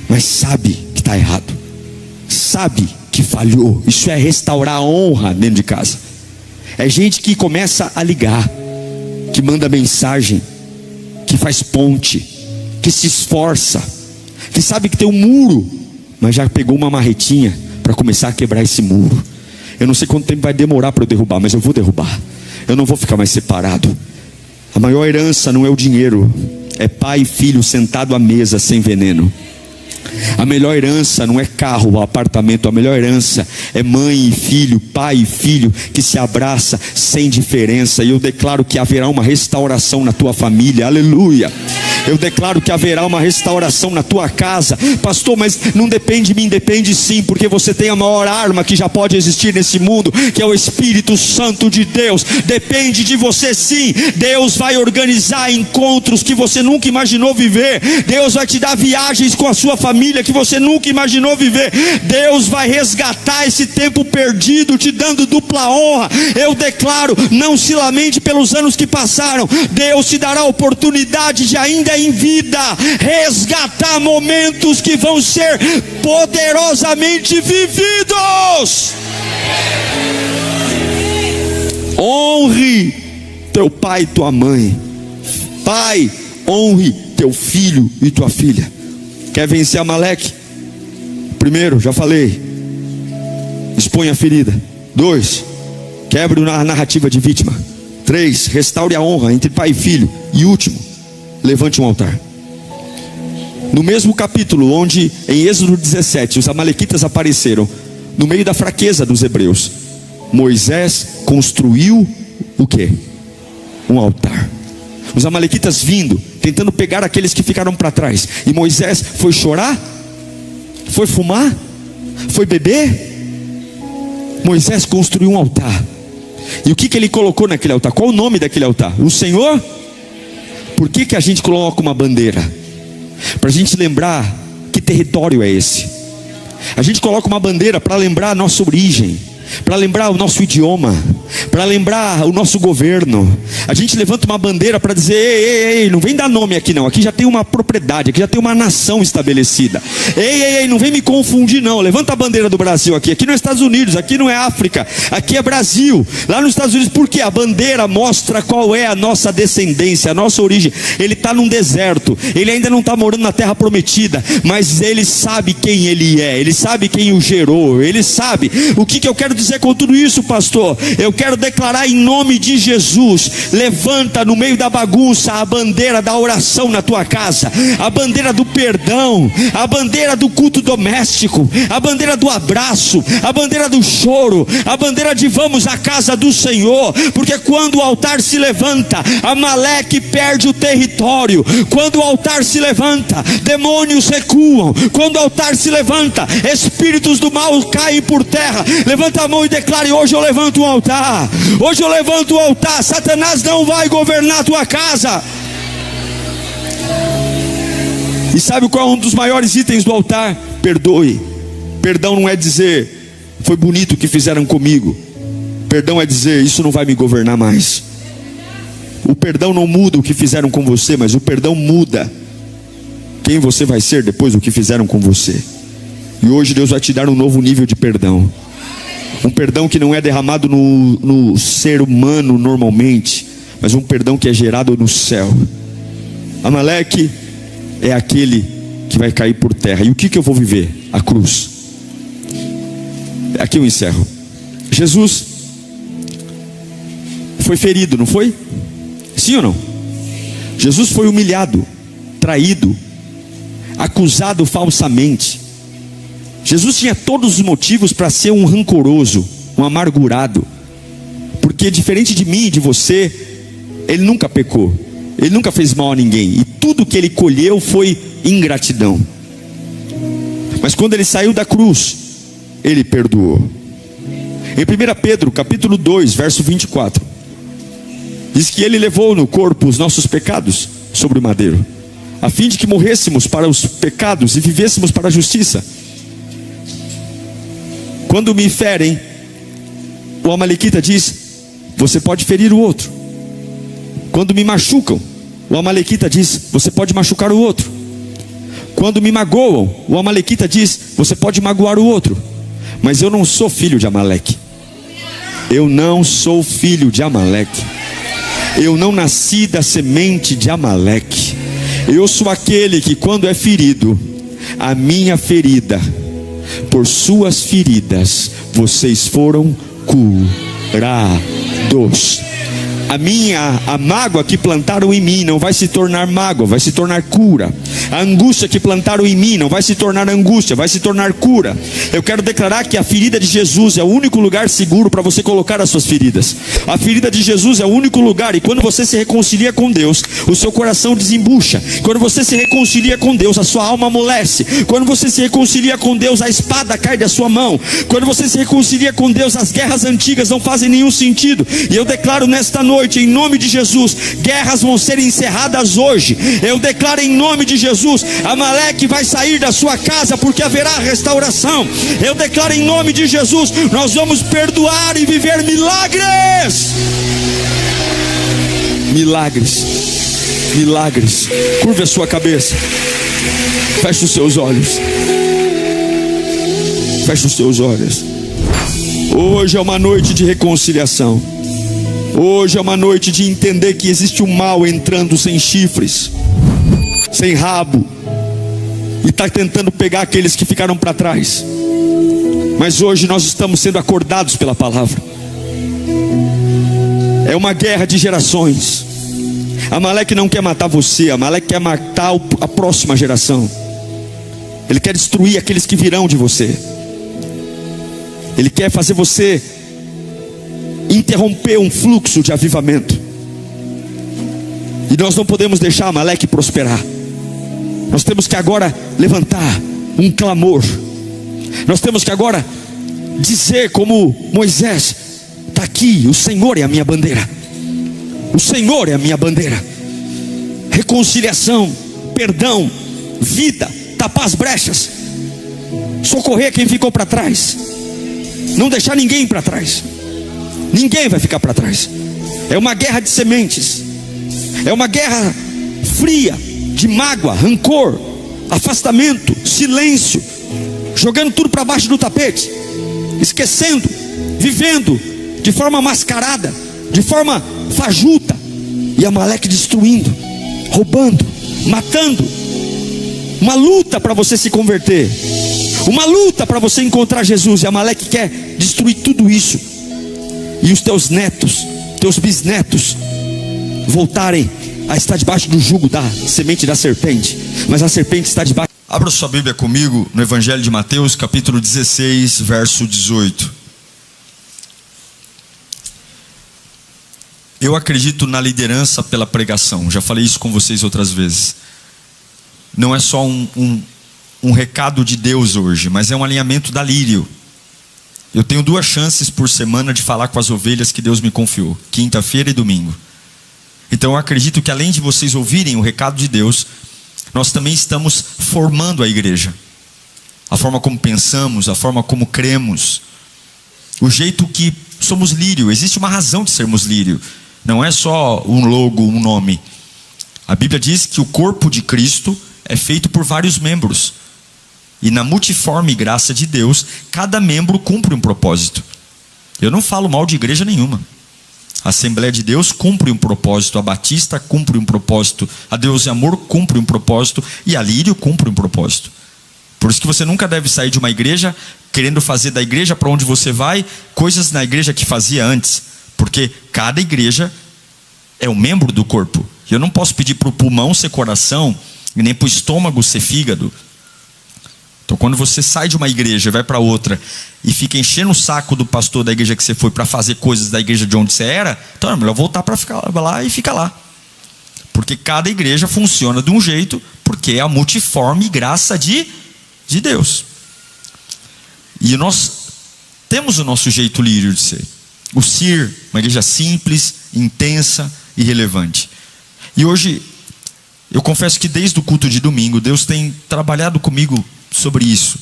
Mas sabe que está errado, sabe que falhou. Isso é restaurar a honra dentro de casa. É gente que começa a ligar, que manda mensagem, que faz ponte, que se esforça, que sabe que tem um muro, mas já pegou uma marretinha para começar a quebrar esse muro. Eu não sei quanto tempo vai demorar para eu derrubar, mas eu vou derrubar. Eu não vou ficar mais separado. A maior herança não é o dinheiro, é pai e filho sentado à mesa sem veneno. A melhor herança não é carro ou apartamento, a melhor herança é mãe e filho, pai e filho que se abraça sem diferença. E eu declaro que haverá uma restauração na tua família, aleluia. Eu declaro que haverá uma restauração na tua casa. Pastor, mas não depende de mim. Depende sim, porque você tem a maior arma que já pode existir nesse mundo, que é o Espírito Santo de Deus. Depende de você sim. Deus vai organizar encontros que você nunca imaginou viver. Deus vai te dar viagens com a sua família que você nunca imaginou viver. Deus vai resgatar esse tempo perdido, te dando dupla honra. Eu declaro, não se lamente pelos anos que passaram. Deus te dará a oportunidade de ainda em vida resgatar momentos que vão ser poderosamente vividos. Honre teu pai e tua mãe. Pai, honre teu filho e tua filha. Quer vencer Amaleque? Primeiro, já falei, expõe a ferida. 2, quebre a narrativa de vítima. 3, restaure a honra entre pai e filho. E último, levante um altar. No mesmo capítulo onde em Êxodo 17 os amalequitas apareceram, no meio da fraqueza dos hebreus, Moisés construiu o quê? Um altar. Os amalequitas vindo, tentando pegar aqueles que ficaram para trás. E Moisés foi chorar? Foi fumar? Foi beber? Moisés construiu um altar. E o que ele colocou naquele altar? Qual o nome daquele altar? O Senhor? Por que a gente coloca uma bandeira? Para a gente lembrar que território é esse. A gente coloca uma bandeira para lembrar a nossa origem, para lembrar o nosso idioma, para lembrar o nosso governo. A gente levanta uma bandeira para dizer: ei, não vem dar nome aqui não, aqui já tem uma propriedade, aqui já tem uma nação estabelecida. Ei, não vem me confundir não. Levanta a bandeira do Brasil aqui não é Estados Unidos, aqui não é África, aqui é Brasil. Lá nos Estados Unidos, por quê? A bandeira mostra qual é a nossa descendência, a nossa origem. Ele está num deserto, ele ainda não está morando na terra prometida, mas ele sabe quem ele é, ele sabe quem o gerou, ele sabe. O que eu quero dizer com tudo isso, pastor? Eu quero declarar em nome de Jesus: levanta no meio da bagunça a bandeira da oração na tua casa, a bandeira do perdão, a bandeira do culto doméstico, a bandeira do abraço, a bandeira do choro, a bandeira de vamos à casa do Senhor. Porque quando o altar se levanta, Amaleque perde o território. Quando o altar se levanta, demônios recuam. Quando o altar se levanta, espíritos do mal caem por terra. Levanta a mão e declare: hoje eu levanto um altar. Hoje eu levanto um altar. Satanás não vai governar a tua casa. E sabe qual é um dos maiores itens do altar? Perdoe. Perdão não é dizer: foi bonito o que fizeram comigo. Perdão é dizer: isso não vai me governar mais. O perdão não muda o que fizeram com você, mas o perdão muda quem você vai ser depois do que fizeram com você. E hoje Deus vai te dar um novo nível de perdão. Um perdão que não é derramado no ser humano normalmente, mas um perdão que é gerado no céu. Amaleque é aquele que vai cair por terra. E o que eu vou viver? A cruz. Aqui eu encerro. Jesus foi ferido, não foi? Sim ou não? Jesus foi humilhado, traído, acusado falsamente. Jesus tinha todos os motivos para ser um rancoroso, um amargurado, porque diferente de mim e de você, ele nunca pecou, ele nunca fez mal a ninguém, e tudo que ele colheu foi ingratidão. Mas quando ele saiu da cruz, ele perdoou. Em 1 Pedro capítulo 2, verso 24, diz que ele levou no corpo os nossos pecados sobre o madeiro, a fim de que morrêssemos para os pecados e vivêssemos para a justiça. Quando me ferem, o amalequita diz: você pode ferir o outro. Quando me machucam, o amalequita diz: você pode machucar o outro. Quando me magoam, o amalequita diz: você pode magoar o outro. Mas eu não sou filho de Amaleque. Eu não sou filho de Amaleque. Eu não nasci da semente de Amaleque. Eu sou aquele que, quando é ferido, a minha ferida, por suas feridas, vocês foram curados. A mágoa que plantaram em mim não vai se tornar mágoa, vai se tornar cura. A angústia que plantaram em mim não vai se tornar angústia, vai se tornar cura. Eu quero declarar que a ferida de Jesus é o único lugar seguro para você colocar as suas feridas. A ferida de Jesus é o único lugar, e quando você se reconcilia com Deus, o seu coração desembucha. Quando você se reconcilia com Deus, a sua alma amolece. Quando você se reconcilia com Deus, a espada cai da sua mão. Quando você se reconcilia com Deus, as guerras antigas não fazem nenhum sentido. E eu declaro nesta noite, em nome de Jesus, guerras vão ser encerradas hoje. Eu declaro em nome de Jesus, Amaleque vai sair da sua casa, porque haverá restauração. Eu declaro em nome de Jesus, nós vamos perdoar e viver milagres. Milagres, milagres. Curve a sua cabeça, feche os seus olhos, feche os seus olhos. Hoje é uma noite de reconciliação. Hoje é uma noite de entender que existe um mal entrando sem chifres, sem rabo, e está tentando pegar aqueles que ficaram para trás. Mas hoje nós estamos sendo acordados pela palavra. É uma guerra de gerações. Amaleque não quer matar você, Amaleque quer matar a próxima geração. Ele quer destruir aqueles que virão de você. Ele quer fazer você interromper um fluxo de avivamento. E nós não podemos deixar Amaleque prosperar. Nós temos que agora levantar um clamor. Nós temos que agora dizer como Moisés: está aqui, o Senhor é a minha bandeira. O Senhor é a minha bandeira. Reconciliação, perdão, vida, tapar as brechas, socorrer quem ficou para trás, não deixar ninguém para trás. Ninguém vai ficar para trás. É uma guerra de sementes. É uma guerra fria, de mágoa, rancor, afastamento, silêncio, jogando tudo para baixo do tapete, esquecendo, vivendo de forma mascarada, de forma fajuta. E Amaleque destruindo, roubando, matando. Uma luta para você se converter, uma luta para você encontrar Jesus. E Amaleque quer destruir tudo isso, e os teus netos, teus bisnetos voltarem a estar debaixo do jugo da semente da serpente. Mas a serpente está debaixo. Abra sua Bíblia comigo no Evangelho de Mateus, capítulo 16, verso 18. Eu acredito na liderança pela pregação. Já falei isso com vocês outras vezes. Não é só um recado de Deus hoje, mas é um alinhamento da Lírio. Eu tenho 2 chances por semana de falar com as ovelhas que Deus me confiou, quinta-feira e domingo. Então eu acredito que, além de vocês ouvirem o recado de Deus, nós também estamos formando a igreja. A forma como pensamos, a forma como cremos, o jeito que somos Lírio. Existe uma razão de sermos Lírio. Não é só um logo, um nome. A Bíblia diz que o corpo de Cristo é feito por vários membros. E na multiforme graça de Deus, cada membro cumpre um propósito. Eu não falo mal de igreja nenhuma. A Assembleia de Deus cumpre um propósito, a Batista cumpre um propósito, a Deus e Amor cumpre um propósito e a Lírio cumpre um propósito. Por isso que você nunca deve sair de uma igreja querendo fazer da igreja para onde você vai coisas na igreja que fazia antes, porque cada igreja é um membro do corpo. Eu não posso pedir para o pulmão ser coração e nem para o estômago ser fígado. Então quando você sai de uma igreja e vai para outra e fica enchendo o saco do pastor da igreja que você foi para fazer coisas da igreja de onde você era, então é melhor voltar para ficar lá e ficar lá. Porque cada igreja funciona de um jeito, porque é a multiforme graça de Deus. E nós temos o nosso jeito lírio de ser. O CIR, uma igreja simples, intensa e relevante. E hoje, eu confesso que desde o culto de domingo, Deus tem trabalhado comigo sobre isso.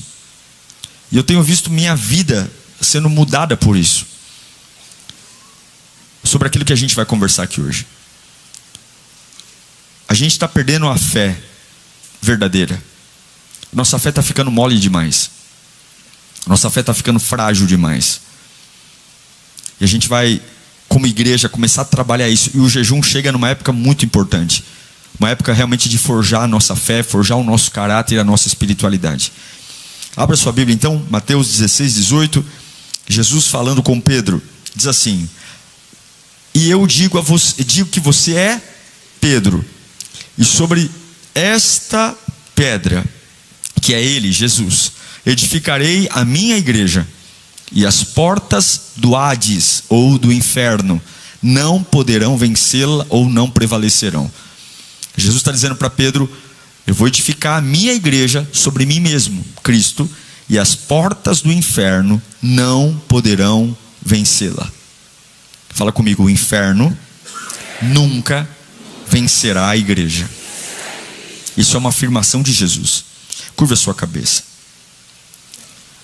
E eu tenho visto minha vida sendo mudada por isso. Sobre aquilo que a gente vai conversar aqui hoje. A gente está perdendo a fé verdadeira. Nossa fé está ficando mole demais. Nossa fé está ficando frágil demais. E a gente vai, como igreja, começar a trabalhar isso. E o jejum chega numa época muito importante. Uma época realmente de forjar a nossa fé, forjar o nosso caráter e a nossa espiritualidade. Abra sua Bíblia então, Mateus 16, 18. Jesus falando com Pedro, diz assim: e eu digo que você é Pedro, e sobre esta pedra, que é ele, Jesus, edificarei a minha igreja, e as portas do Hades, ou do inferno, não poderão vencê-la ou não prevalecerão. Jesus está dizendo para Pedro: eu vou edificar a minha igreja sobre mim mesmo, Cristo, e as portas do inferno não poderão vencê-la. Fala comigo: o inferno nunca vencerá a igreja. Isso é uma afirmação de Jesus. Curva a sua cabeça.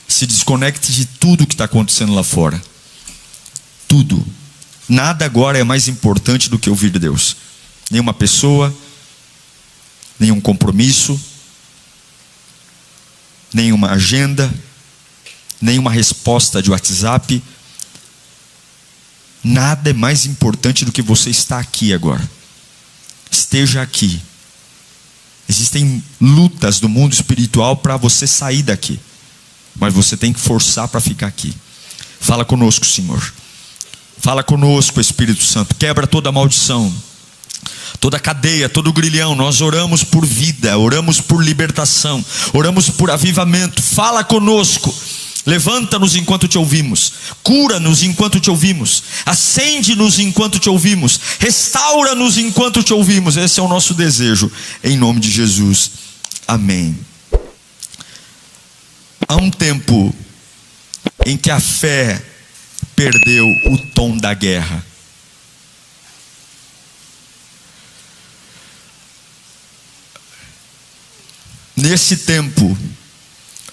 Se desconecte de tudo que está acontecendo lá fora. Tudo. Nada agora é mais importante do que ouvir de Deus. Nenhuma pessoa, nenhum compromisso, nenhuma agenda, nenhuma resposta de WhatsApp. Nada é mais importante do que você estar aqui agora. Esteja aqui. Existem lutas do mundo espiritual para você sair daqui, mas você tem que forçar para ficar aqui. Fala conosco, Senhor. Fala conosco, Espírito Santo. Quebra toda a maldição, toda a cadeia, todo o grilhão. Nós oramos por vida, oramos por libertação, oramos por avivamento. Fala conosco. Levanta-nos enquanto te ouvimos. Cura-nos enquanto te ouvimos. Acende-nos enquanto te ouvimos. Restaura-nos enquanto te ouvimos. Esse é o nosso desejo, em nome de Jesus. Amém. Há um tempo em que a fé perdeu o tom da guerra. Nesse tempo,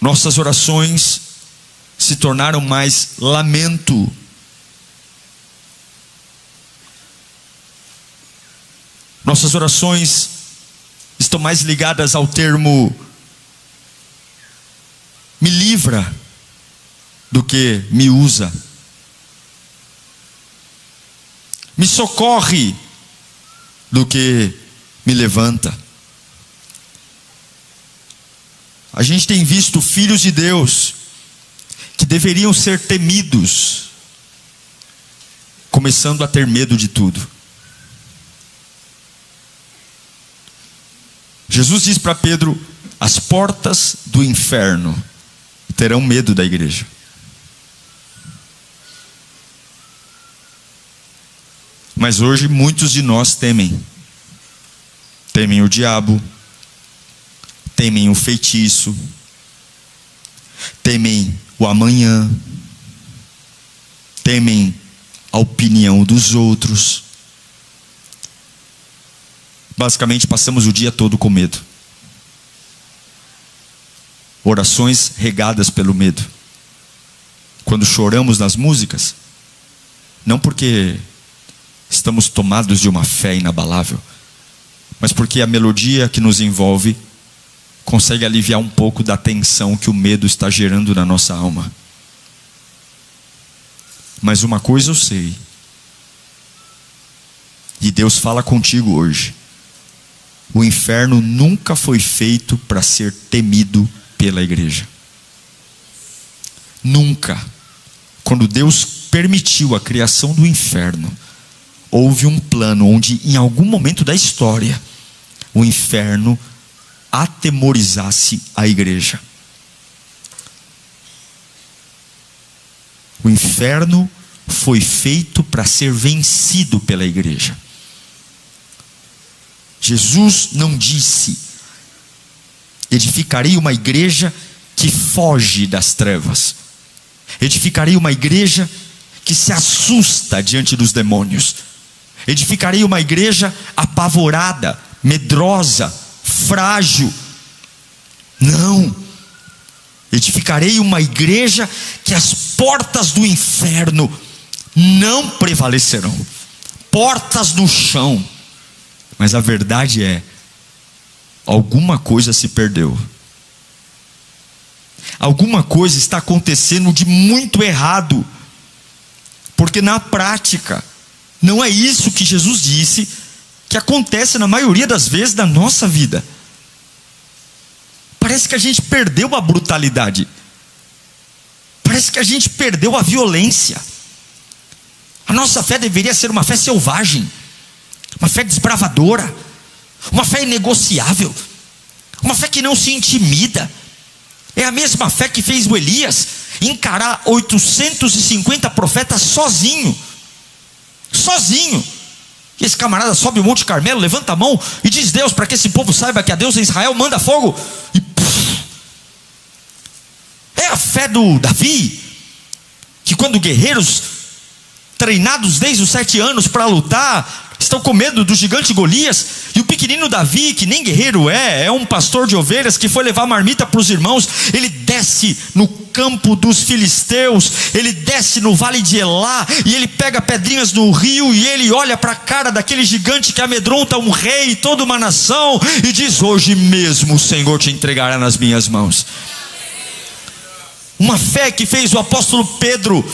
nossas orações se tornaram mais lamento. Nossas orações estão mais ligadas ao termo me livra do que me usa. Me socorre do que me levanta. A gente tem visto filhos de Deus que deveriam ser temidos, começando a ter medo de tudo. Jesus diz para Pedro: as portas do inferno terão medo da igreja. Mas hoje muitos de nós temem o diabo, temem o feitiço, temem o amanhã, temem a opinião dos outros. Basicamente passamos o dia todo com medo. Orações regadas pelo medo. Quando choramos nas músicas, não porque estamos tomados de uma fé inabalável, mas porque a melodia que nos envolve consegue aliviar um pouco da tensão que o medo está gerando na nossa alma. Mas uma coisa eu sei: E Deus fala contigo hoje: o inferno nunca foi feito para ser temido pela igreja. Nunca. Quando Deus permitiu a criação do inferno, houve um plano onde em algum momento da história o inferno atemorizasse a igreja. O inferno foi feito para ser vencido pela igreja. Jesus não disse: edificarei uma igreja que foge das trevas, edificarei uma igreja que se assusta diante dos demônios, edificarei uma igreja apavorada, medrosa, frágil. Não. Edificarei uma igreja que as portas do inferno não prevalecerão. Portas no chão. Mas a verdade é, alguma coisa se perdeu. Alguma coisa está acontecendo de muito errado. Porque na prática, não é isso que Jesus disse que acontece na maioria das vezes da nossa vida. Parece que a gente perdeu a brutalidade. Parece que a gente perdeu a violência. A nossa fé deveria ser uma fé selvagem, uma fé desbravadora, uma fé inegociável, uma fé que não se intimida. É a mesma fé que fez o Elias encarar 850 profetas sozinho. E esse camarada sobe o Monte Carmelo, levanta a mão e diz: Deus, para que esse povo saiba que a Deus em Israel, manda fogo. E é a fé do Davi, que quando guerreiros treinados desde os 7 anos para lutar estão com medo do gigante Golias, e o pequenino Davi, que nem guerreiro é um pastor de ovelhas que foi levar marmita para os irmãos, ele desce no campo dos filisteus, ele desce no vale de Elá, e ele pega pedrinhas no rio, e ele olha para a cara daquele gigante que amedronta um rei e toda uma nação, e diz: hoje mesmo o Senhor te entregará nas minhas mãos. Uma fé que fez o apóstolo Pedro,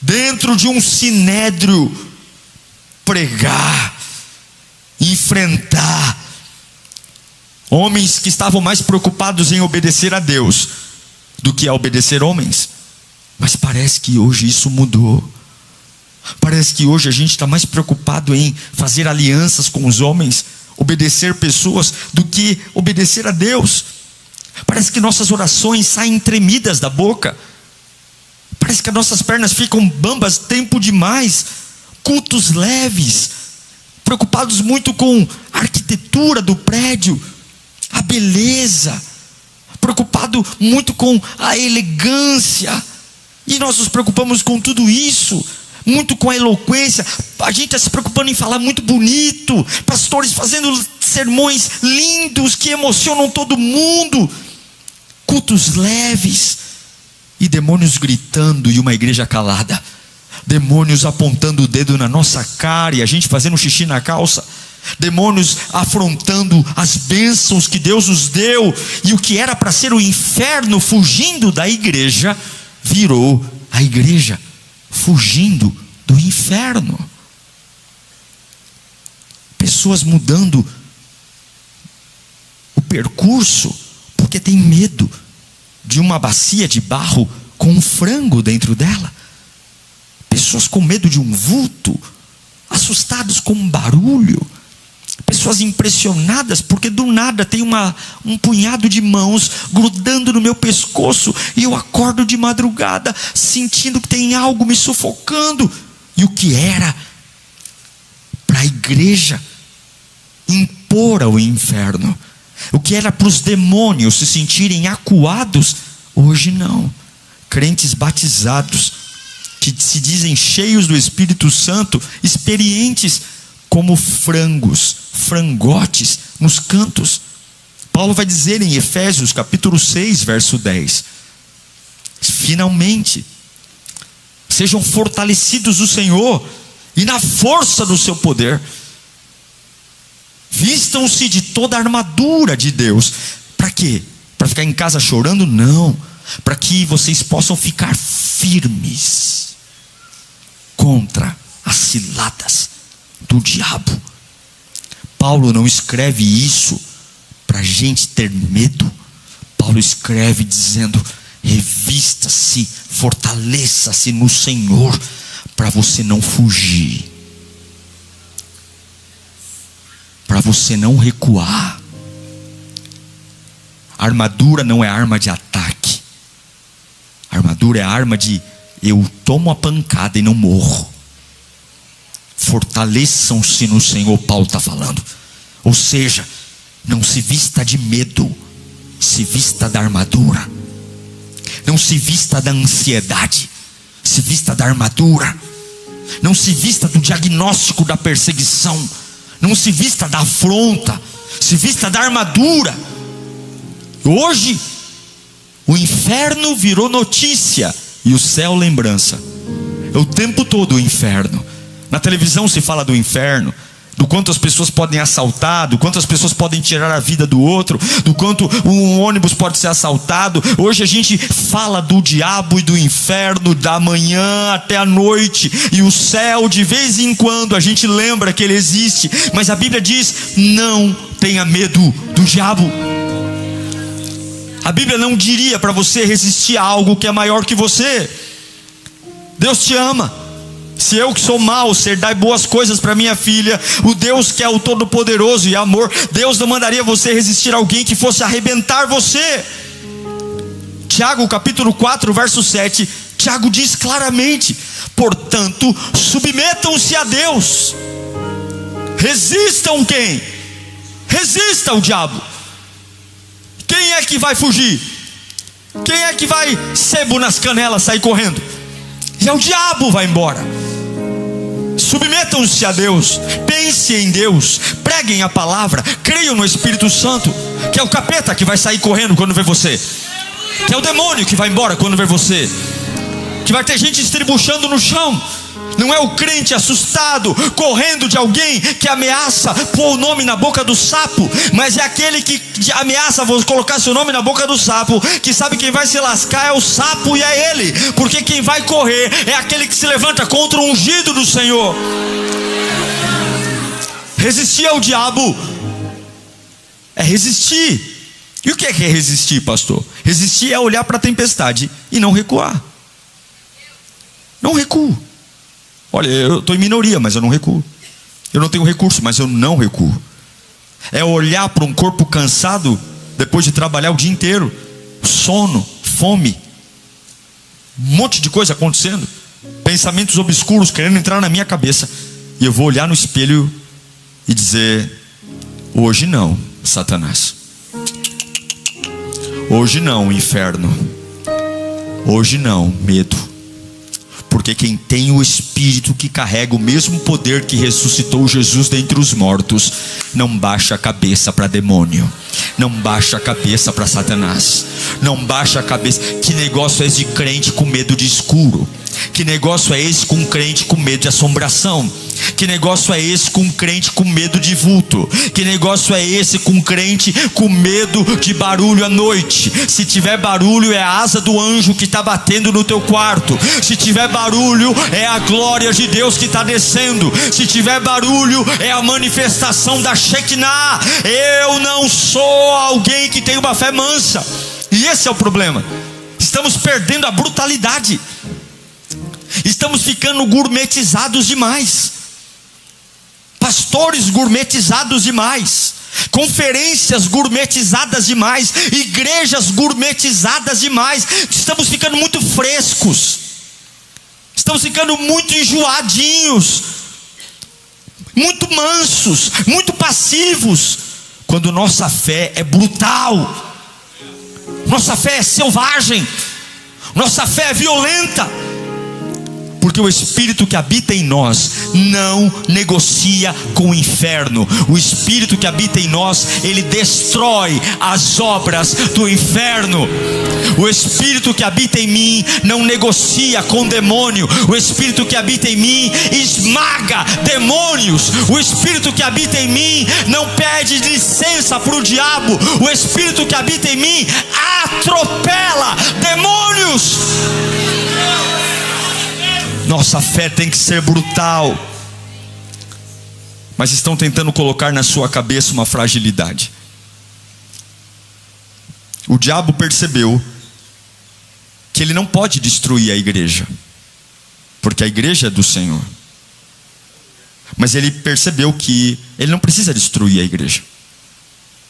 dentro de um sinédrio, pregar, enfrentar homens que estavam mais preocupados em obedecer a Deus do que a obedecer homens. Mas parece que hoje isso mudou. Parece que hoje a gente está mais preocupado em fazer alianças com os homens, obedecer pessoas, do que obedecer a Deus. Parece que nossas orações saem tremidas da boca. Parece que as nossas pernas ficam bambas tempo demais. Cultos leves, preocupados muito com a arquitetura do prédio, a beleza, preocupado muito com a elegância, e nós nos preocupamos com tudo isso, muito com a eloquência. A gente está se preocupando em falar muito bonito, pastores fazendo sermões lindos que emocionam todo mundo, cultos leves, e demônios gritando e uma igreja calada. Demônios apontando o dedo na nossa cara e a gente fazendo xixi na calça. Demônios afrontando as bênçãos que Deus nos deu. E o que era para ser o inferno fugindo da igreja, virou a igreja fugindo do inferno. Pessoas mudando o percurso porque tem medo de uma bacia de barro com um frango dentro dela. Pessoas com medo de um vulto, assustados com um barulho. Pessoas impressionadas porque do nada tem um punhado de mãos grudando no meu pescoço, e eu acordo de madrugada sentindo que tem algo me sufocando. E o que era para a igreja impor ao inferno, o que era para os demônios se sentirem acuados, hoje não. Crentes batizados, que se dizem cheios do Espírito Santo, experientes como frangotes nos cantos. Paulo vai dizer em Efésios capítulo 6, verso 10: finalmente, sejam fortalecidos no Senhor e na força do seu poder. Vistam-se de toda a armadura de Deus. Para quê? Para ficar em casa chorando? Não. Para que vocês possam ficar firmes contra as ciladas do diabo. Paulo não escreve isso para a gente ter medo. Paulo escreve dizendo: revista-se, fortaleça-se no Senhor, para você não fugir, para você não recuar. A armadura não é arma de ataque. A armadura é arma de eu tomo a pancada e não morro. Fortaleçam-se no Senhor, Paulo está falando. Ou seja, não se vista de medo, se vista da armadura. Não se vista da ansiedade, se vista da armadura. Não se vista do diagnóstico da perseguição, não se vista da afronta, se vista da armadura. Hoje o inferno virou notícia e o céu lembrança. É o tempo todo o inferno. Na televisão se fala do inferno, do quanto as pessoas podem assaltar, do quanto as pessoas podem tirar a vida do outro, do quanto um ônibus pode ser assaltado. Hoje a gente fala do diabo e do inferno da manhã até a noite. E o céu, de vez em quando, a gente lembra que ele existe. Mas a Bíblia diz: não tenha medo do diabo. A Bíblia não diria para você resistir a algo que é maior que você. Deus te ama. Se eu que sou mau, ser dai boas coisas para minha filha, o Deus que é o Todo-Poderoso e amor, Deus não mandaria você resistir a alguém que fosse arrebentar você. Tiago capítulo 4 verso 7, Tiago diz claramente: portanto, submetam-se a Deus. Resistam quem? Resista ao diabo. Quem é que vai fugir? Quem é que vai sebo nas canelas, sair correndo? E o diabo vai embora. Submetam-se a Deus, pensem em Deus, preguem a palavra, creiam no Espírito Santo, que é o capeta que vai sair correndo quando vê você, que é o demônio que vai embora quando vê você, que vai ter gente estribuchando no chão. Não é o crente assustado, correndo de alguém que ameaça pôr o nome na boca do sapo, mas é aquele que ameaça colocar seu nome na boca do sapo, que sabe quem vai se lascar é o sapo e é ele, porque quem vai correr é aquele que se levanta contra o ungido do Senhor. Resistir ao diabo é resistir. E o que é resistir, pastor? Resistir é olhar para a tempestade e não recuar. Não recuo. Olha, eu estou em minoria, mas eu não recuo. Eu não tenho recurso, mas eu não recuo. É olhar para um corpo cansado depois de trabalhar o dia inteiro, sono, fome, um monte de coisa acontecendo, pensamentos obscuros querendo entrar na minha cabeça, e eu vou olhar no espelho e dizer: hoje não, Satanás. Hoje não, inferno. Hoje não, medo. Porque quem tem o Espírito que carrega o mesmo poder que ressuscitou Jesus dentre os mortos, não baixa a cabeça para demônio, não baixa a cabeça para Satanás, não baixa a cabeça. Que negócio é esse de crente com medo de escuro? Que negócio é esse com crente com medo de assombração? Que negócio é esse com crente com medo de vulto? Que negócio é esse com crente com medo de barulho à noite? Se tiver barulho, é a asa do anjo que está batendo no teu quarto. Se tiver barulho, é a glória de Deus que está descendo. Se tiver barulho, é a manifestação da Shekinah. Eu não sou alguém que tem uma fé mansa, e esse é o problema. Estamos perdendo a brutalidade. Estamos ficando gourmetizados demais. Pastores gourmetizados demais, conferências gourmetizadas demais, igrejas gourmetizadas demais. Estamos ficando muito frescos, estamos ficando muito enjoadinhos, muito mansos, muito passivos, quando nossa fé é brutal, nossa fé é selvagem, nossa fé é violenta. Porque o Espírito que habita em nós não negocia com o inferno. O Espírito que habita em nós, ele destrói as obras do inferno. O Espírito que habita em mim não negocia com o demônio. O Espírito que habita em mim esmaga demônios. O Espírito que habita em mim não pede licença para o diabo. O Espírito que habita em mim atropela demônios. Nossa fé tem que ser brutal. mas estão tentando colocar na sua cabeça uma fragilidade. O diabo percebeu que ele não pode destruir a igreja, porque a igreja é do Senhor. Mas ele percebeu que ele não precisa destruir a igreja,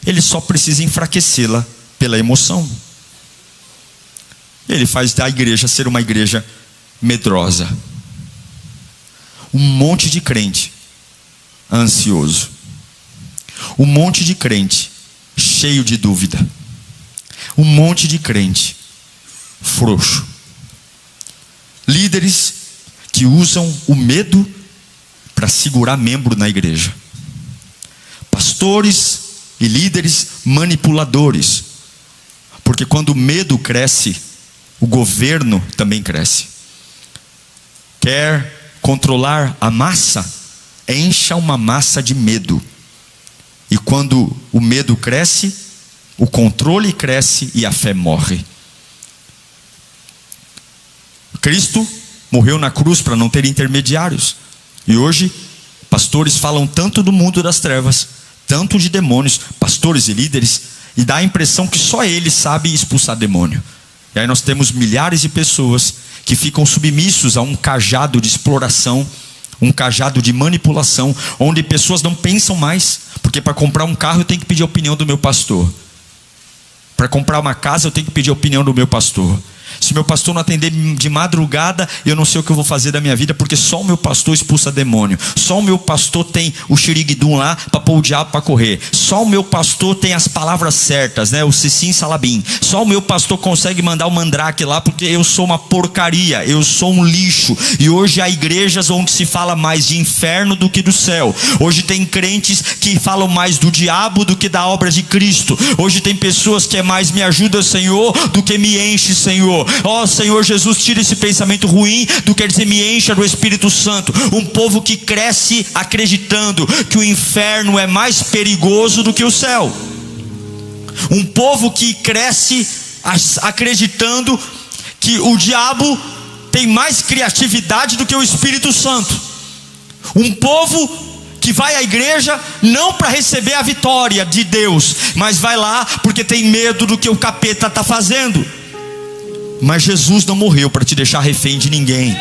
ele só precisa enfraquecê-la pela emoção. Ele faz da igreja ser uma igreja medrosa. Um monte de crente ansioso, um monte de crente cheio de dúvida, um monte de crente frouxo, líderes que usam o medo para segurar membro na igreja, pastores e líderes manipuladores, porque quando o medo cresce, o governo também cresce. Quer controlar a massa? Encha uma massa de medo. E quando o medo cresce, o controle cresce e a fé morre. Cristo morreu na cruz para não ter intermediários. E hoje, pastores falam tanto do mundo das trevas, tanto de demônios, pastores e líderes, e dá a impressão que só eles sabem expulsar demônio. E aí nós temos milhares de pessoas que ficam submissos a um cajado de exploração, um cajado de manipulação, onde pessoas não pensam mais, porque para comprar um carro eu tenho que pedir a opinião do meu pastor, para comprar uma casa eu tenho que pedir a opinião do meu pastor. Se meu pastor não atender de madrugada, eu não sei o que eu vou fazer da minha vida, porque só o meu pastor expulsa demônio, só o meu pastor tem o xiriguidum lá para pôr o diabo para correr, só o meu pastor tem as palavras certas, né? O Cicim Salabim, só o meu pastor consegue mandar o mandrake lá, porque eu sou uma porcaria, eu sou um lixo. E hoje há igrejas onde se fala mais de inferno do que do céu. Hoje tem crentes que falam mais do diabo do que da obra de Cristo. Hoje tem pessoas que é mais me ajuda Senhor do que me enche Senhor. Ó Senhor Jesus, tira esse pensamento ruim do que dizer me encha do Espírito Santo. Um povo que cresce acreditando que o inferno é mais perigoso do que o céu. Um povo que cresce acreditando que o diabo tem mais criatividade do que o Espírito Santo. Um povo que vai à igreja não para receber a vitória de Deus, mas vai lá porque tem medo do que o capeta está fazendo. Mas Jesus não morreu para te deixar refém de ninguém.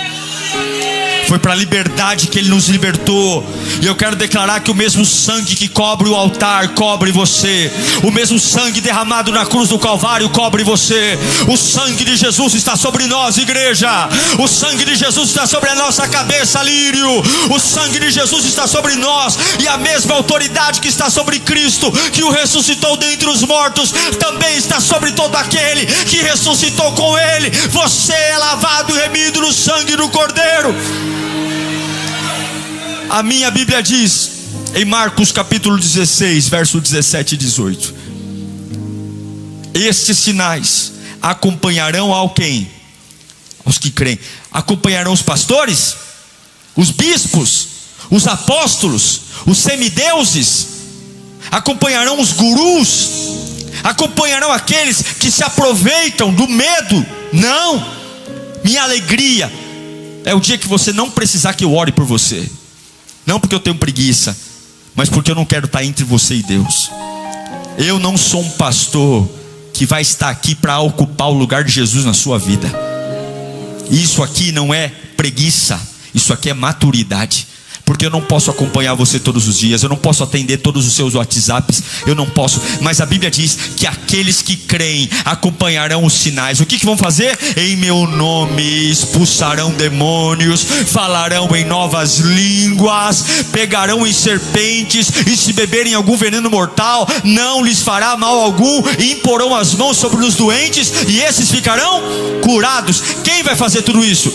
Foi para a liberdade que Ele nos libertou. E eu quero declarar que o mesmo sangue que cobre o altar cobre você. O mesmo sangue derramado na cruz do Calvário cobre você. O sangue de Jesus está sobre nós, igreja. O sangue de Jesus está sobre a nossa cabeça, Lírio. O sangue de Jesus está sobre nós. E a mesma autoridade que está sobre Cristo, que o ressuscitou dentre os mortos, também está sobre todo aquele que ressuscitou com Ele. Você é lavado e remido no sangue do Cordeiro. A minha Bíblia diz em Marcos capítulo 16, verso 17 e 18: estes sinais acompanharão ao quem? Aos que creem. Acompanharão os pastores, os bispos, os apóstolos, os semideuses, acompanharão os gurus, acompanharão aqueles que se aproveitam do medo. Não, minha alegria é o dia que você não precisar que eu ore por você. Não porque eu tenho preguiça, mas porque eu não quero estar entre você e Deus. Eu não sou um pastor que vai estar aqui para ocupar o lugar de Jesus na sua vida. Isso aqui não é preguiça, isso aqui é maturidade. Porque eu não posso acompanhar você todos os dias, eu não posso atender todos os seus WhatsApps, eu não posso. Mas a Bíblia diz que aqueles que creem acompanharão os sinais. O que vão fazer? Em meu nome expulsarão demônios, falarão em novas línguas, pegarão em serpentes, e se beberem algum veneno mortal, não lhes fará mal algum, e imporão as mãos sobre os doentes, e esses ficarão curados. Quem vai fazer tudo isso?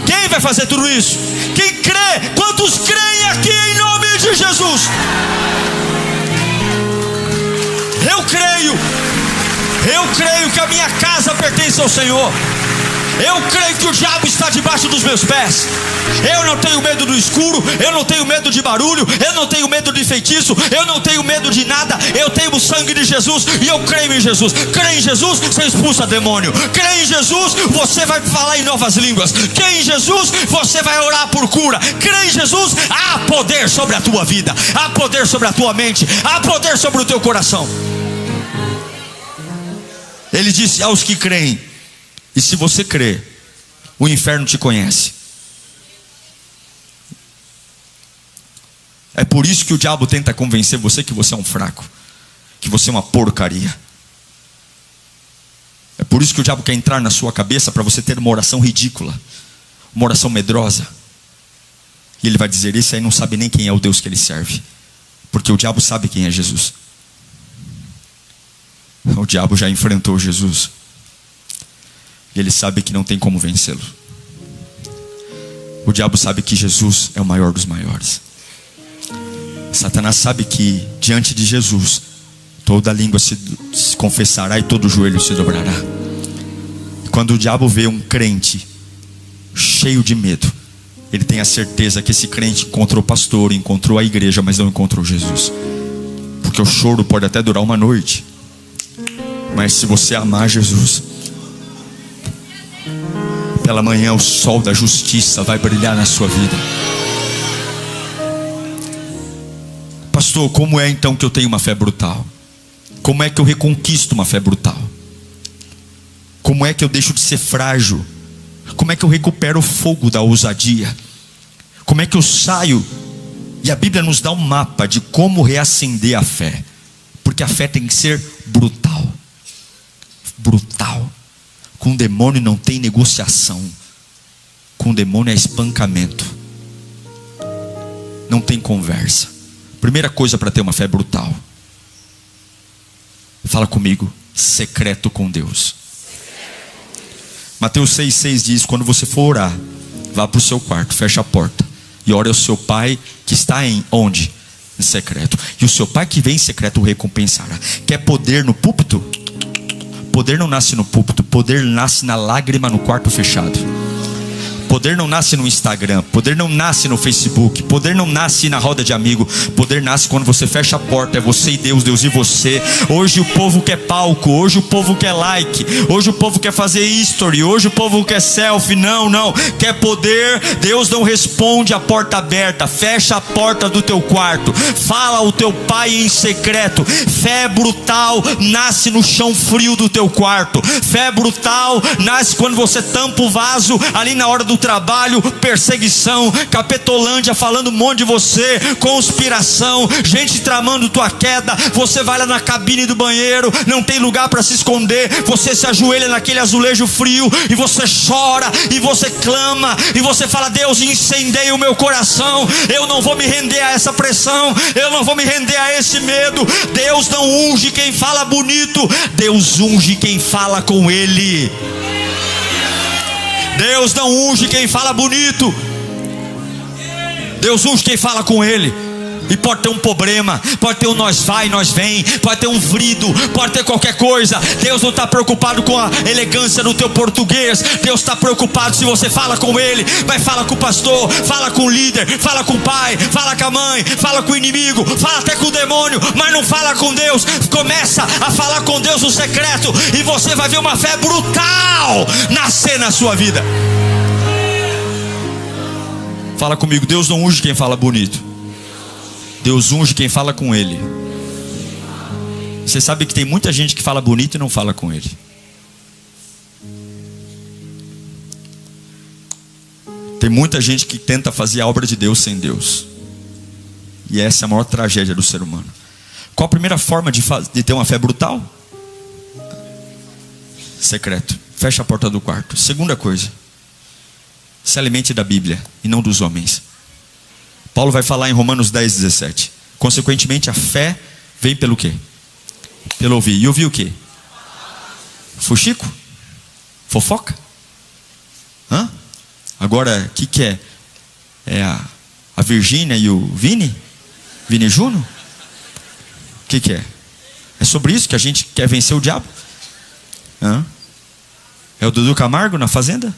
Quem vai fazer tudo isso? Quem crê? Quantos creem aqui em nome de Jesus? Eu creio que a minha casa pertence ao Senhor. Eu creio que o diabo está debaixo dos meus pés. Eu não tenho medo do escuro, eu não tenho medo de barulho, eu não tenho medo de feitiço, eu não tenho medo de nada. Eu tenho o sangue de Jesus e eu creio em Jesus. Creio em Jesus, você expulsa demônio. Creio em Jesus, você vai falar em novas línguas. Creio em Jesus, você vai orar por cura. Creio em Jesus, há poder sobre a tua vida, há poder sobre a tua mente, há poder sobre o teu coração. Ele disse aos que creem, e se você crê, o inferno te conhece. É por isso que o diabo tenta convencer você que você é um fraco, que você é uma porcaria. É por isso que o diabo quer entrar na sua cabeça para você ter uma oração ridícula, uma oração medrosa. E ele vai dizer, esse aí não sabe nem quem é o Deus que ele serve, porque o diabo sabe quem é Jesus. O diabo já enfrentou Jesus, e ele sabe que não tem como vencê-lo. O diabo sabe que Jesus é o maior dos maiores. Satanás sabe que diante de Jesus toda língua se confessará e todo joelho se dobrará. E quando o diabo vê um crente cheio de medo, ele tem a certeza que esse crente encontrou o pastor, encontrou a igreja, mas não encontrou Jesus. Porque o choro pode até durar uma noite, mas se você amar Jesus, pela manhã o sol da justiça vai brilhar na sua vida. Pastor, como é então que eu tenho uma fé brutal? Como é que eu reconquisto uma fé brutal? Como é que eu deixo de ser frágil? Como é que eu recupero o fogo da ousadia? Como é que eu saio? E a Bíblia nos dá um mapa de como reacender a fé, porque a fé tem que ser brutal. Brutal. Com o demônio não tem negociação. Com o demônio é espancamento. Não tem conversa. Primeira coisa para ter uma fé brutal, fala comigo, secreto com Deus. Mateus 6,6 diz, quando você for orar, vá para o seu quarto, fecha a porta e ore ao seu pai que está em onde? Em secreto. E o seu pai que vem em secreto o recompensará. Quer poder no púlpito? Poder não nasce no púlpito, poder nasce na lágrima no quarto fechado. Poder não nasce no Instagram, poder não nasce no Facebook, poder não nasce na roda de amigo, poder nasce quando você fecha a porta, é você e Deus, Deus e você. Hoje o povo quer palco, hoje o povo quer like, hoje o povo quer fazer history, hoje o povo quer selfie. Não, quer poder. Deus não responde a porta aberta, fecha a porta do teu quarto, fala ao teu pai em secreto. Fé brutal nasce no chão frio do teu quarto. Fé brutal nasce quando você tampa o vaso ali na hora do trabalho, perseguição, capetolândia falando um monte de você, conspiração, gente tramando tua queda. Você vai lá na cabine do banheiro, não tem lugar para se esconder, você se ajoelha naquele azulejo frio e você chora e você clama e você fala, Deus, incendeia o meu coração, eu não vou me render a essa pressão, eu não vou me render a esse medo. Deus não unge quem fala bonito, Deus unge quem fala com Ele. Deus não unge quem fala bonito, Deus unge quem fala com Ele. E pode ter um problema, pode ter um nós vai, nós vem, pode ter um vrido, pode ter qualquer coisa. Deus não está preocupado com a elegância do teu português. Deus está preocupado se você fala com Ele. Vai, fala com o pastor, fala com o líder, fala com o pai, fala com a mãe, fala com o inimigo, fala até com o demônio, mas não fala com Deus. Começa a falar com Deus no secreto e você vai ver uma fé brutal nascer na sua vida. Fala comigo, Deus não unge quem fala bonito, Deus unge quem fala com Ele. Você sabe que tem muita gente que fala bonito e não fala com Ele. Tem muita gente que tenta fazer a obra de Deus sem Deus. E essa é a maior tragédia do ser humano. Qual a primeira forma de ter uma fé brutal? Secreto. Fecha a porta do quarto. Segunda coisa, se alimente da Bíblia e não dos homens. Paulo vai falar em Romanos 10:17. Consequentemente, a fé vem pelo quê? Pelo ouvir. E ouvir o quê? Fuxico? Fofoca? Hã? Agora, o que é? É a Virgínia e o Vini? Vini Juno? O que é? É sobre isso que a gente quer vencer o diabo? Hã? É o Dudu Camargo na fazenda?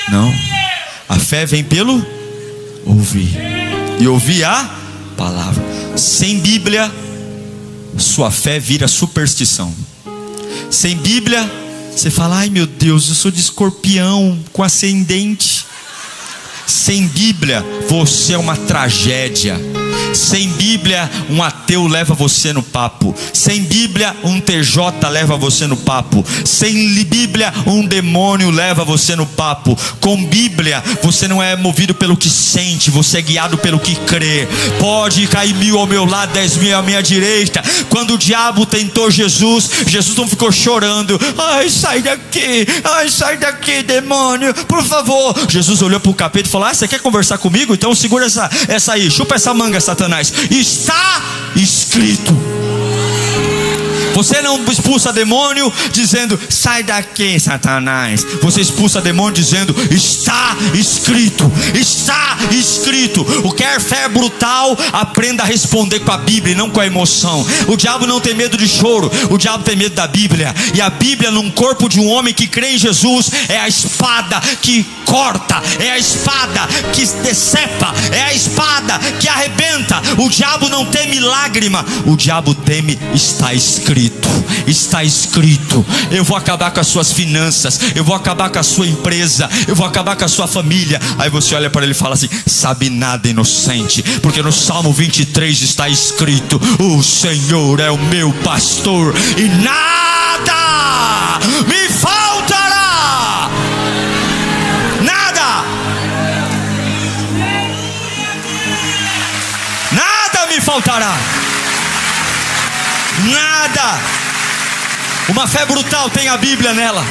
Não. A fé vem pelo ouvir. E ouvir a palavra. Sem Bíblia, sua fé vira superstição. Sem Bíblia, você fala: ai meu Deus, eu sou de Escorpião com ascendente. Sem Bíblia, você é uma tragédia. Sem Bíblia, um ateu leva você no papo. Sem Bíblia, um TJ leva você no papo. Sem Bíblia, um demônio leva você no papo. Com Bíblia, você não é movido pelo que sente, você é guiado pelo que crê. Pode cair 1000 ao meu lado, 10.000 à minha direita. Quando o diabo tentou Jesus, Jesus não ficou chorando: ai, sai daqui, demônio, por favor. Jesus olhou para o capeta e falou: ah, você quer conversar comigo? Então segura essa aí, chupa essa manga, Satanás. Está escrito. Você não expulsa demônio dizendo: sai daqui, Satanás. Você expulsa demônio dizendo: está escrito. Está escrito. O que é fé brutal, aprenda a responder com a Bíblia e não com a emoção. O diabo não tem medo de choro, o diabo tem medo da Bíblia. E a Bíblia, num corpo de um homem que crê em Jesus, é a espada que corta, é a espada que decepa, é a espada que arrebenta. O diabo não teme lágrima, o diabo teme está escrito. Está escrito. Eu vou acabar com as suas finanças, eu vou acabar com a sua empresa, eu vou acabar com a sua família. Aí você olha para ele e fala assim: sabe nada, inocente, porque no Salmo 23 está escrito: o Senhor é o meu pastor e nada me faltará. Nada me faltará. Nada. Uma fé brutal tem a Bíblia nela.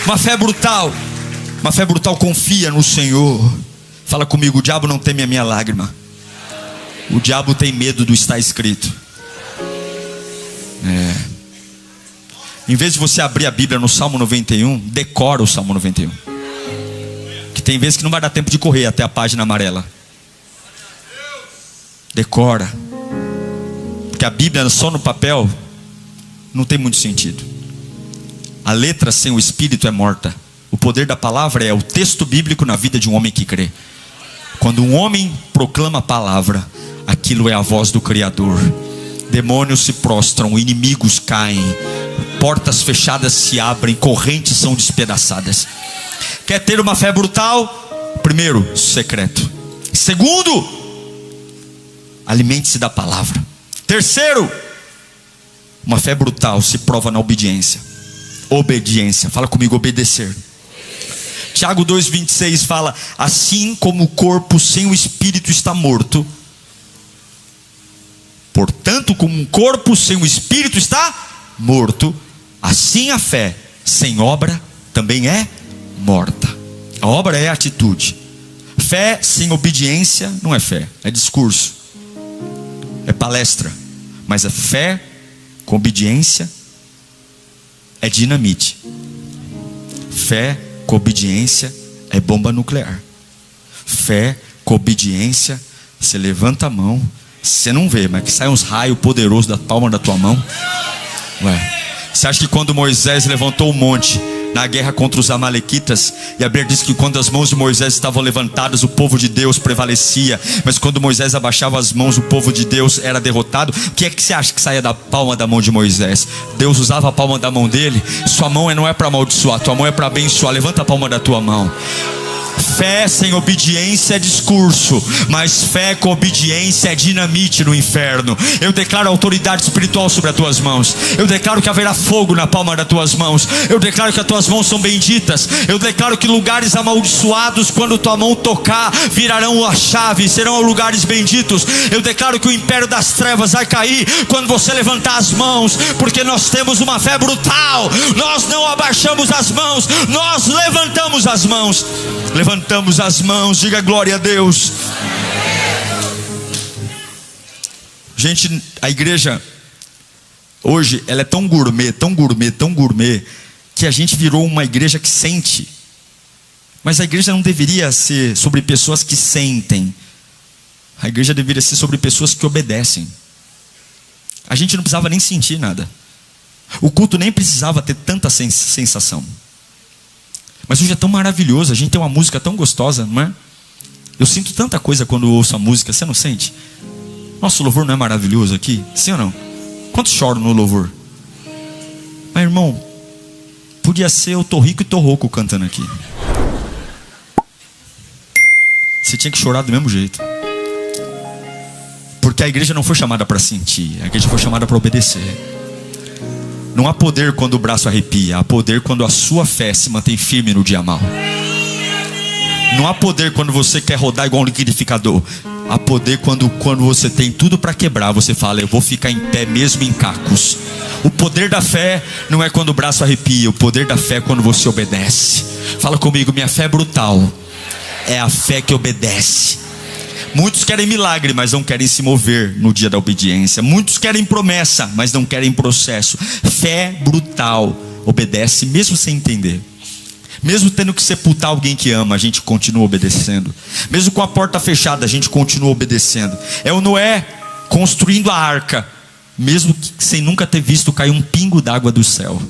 Uma fé brutal confia no Senhor. Fala comigo: o diabo não teme a minha lágrima, o diabo tem medo do está escrito. Em vez de você abrir a Bíblia no Salmo 91, decora o Salmo 91. Que tem vezes que não vai dar tempo de correr até a página amarela. Decora. Porque a Bíblia só no papel não tem muito sentido. A letra sem o Espírito é morta. O poder da palavra é o texto bíblico na vida de um homem que crê. Quando um homem proclama a palavra, aquilo é a voz do Criador. Demônios se prostram, inimigos caem, portas fechadas se abrem, correntes são despedaçadas. Quer ter uma fé brutal? Primeiro, secreto. Segundo, alimente-se da palavra. Terceiro, uma fé brutal se prova na obediência. Obediência, fala comigo: obedecer. Tiago 2,26 fala: assim como o corpo sem o espírito está morto, portanto, como um corpo sem o espírito está morto, assim a fé sem obra também é morta. A obra é a atitude. Fé sem obediência não é fé, é discurso, é palestra. Mas a fé com obediência é dinamite. Fé com obediência é bomba nuclear. Fé com obediência, você levanta a mão, você não vê, mas que sai uns raios poderosos da palma da tua mão. Você acha que quando Moisés levantou o monte na guerra contra os amalequitas, e a Bíblia diz que quando as mãos de Moisés estavam levantadas, o povo de Deus prevalecia, mas quando Moisés abaixava as mãos, o povo de Deus era derrotado? O que é que você acha que saía da palma da mão de Moisés? Deus usava a palma da mão dele. Sua mão não é para amaldiçoar, tua mão é para abençoar. Levanta a palma da tua mão. Fé sem obediência é discurso, mas fé com obediência é dinamite no inferno. Eu declaro autoridade espiritual sobre as tuas mãos. Eu declaro que haverá fogo na palma das tuas mãos. Eu declaro que as tuas mãos são benditas. Eu declaro que lugares amaldiçoados, quando tua mão tocar, virarão a chave, serão lugares benditos. Eu declaro que o império das trevas vai cair quando você levantar as mãos, porque nós temos uma fé brutal. Nós não abaixamos as mãos, nós levantamos as mãos. Levantamos as mãos, diga glória a Deus. Gente, a igreja hoje, ela é tão gourmet, que a gente virou uma igreja que sente. Mas a igreja não deveria ser sobre pessoas que sentem. A igreja deveria ser sobre pessoas que obedecem. A gente não precisava nem sentir nada. O culto nem precisava ter tanta sensação. Mas hoje é tão maravilhoso, a gente tem uma música tão gostosa, não é? Eu sinto tanta coisa quando eu ouço a música, você não sente? Nosso louvor não é maravilhoso aqui? Sim ou não? Quantos choram no louvor? Mas irmão, podia ser eu tô rico e tô rouco cantando aqui. Você tinha que chorar do mesmo jeito. Porque a igreja não foi chamada para sentir, a igreja foi chamada para obedecer. Não há poder quando o braço arrepia, há poder quando a sua fé se mantém firme no dia mau. Não há poder quando você quer rodar igual um liquidificador. Há poder quando você tem tudo para quebrar, você fala, eu vou ficar em pé mesmo em cacos. O poder da fé não é quando o braço arrepia, o poder da fé é quando você obedece. Fala comigo, minha fé é brutal. É a fé que obedece. Muitos querem milagre, mas não querem se mover no dia da obediência. Muitos querem promessa, mas não querem processo. Fé brutal obedece mesmo sem entender. Mesmo tendo que sepultar alguém que ama, a gente continua obedecendo. Mesmo com a porta fechada, a gente continua obedecendo. É o Noé construindo a arca, mesmo sem nunca ter visto cair um pingo d'água do céu.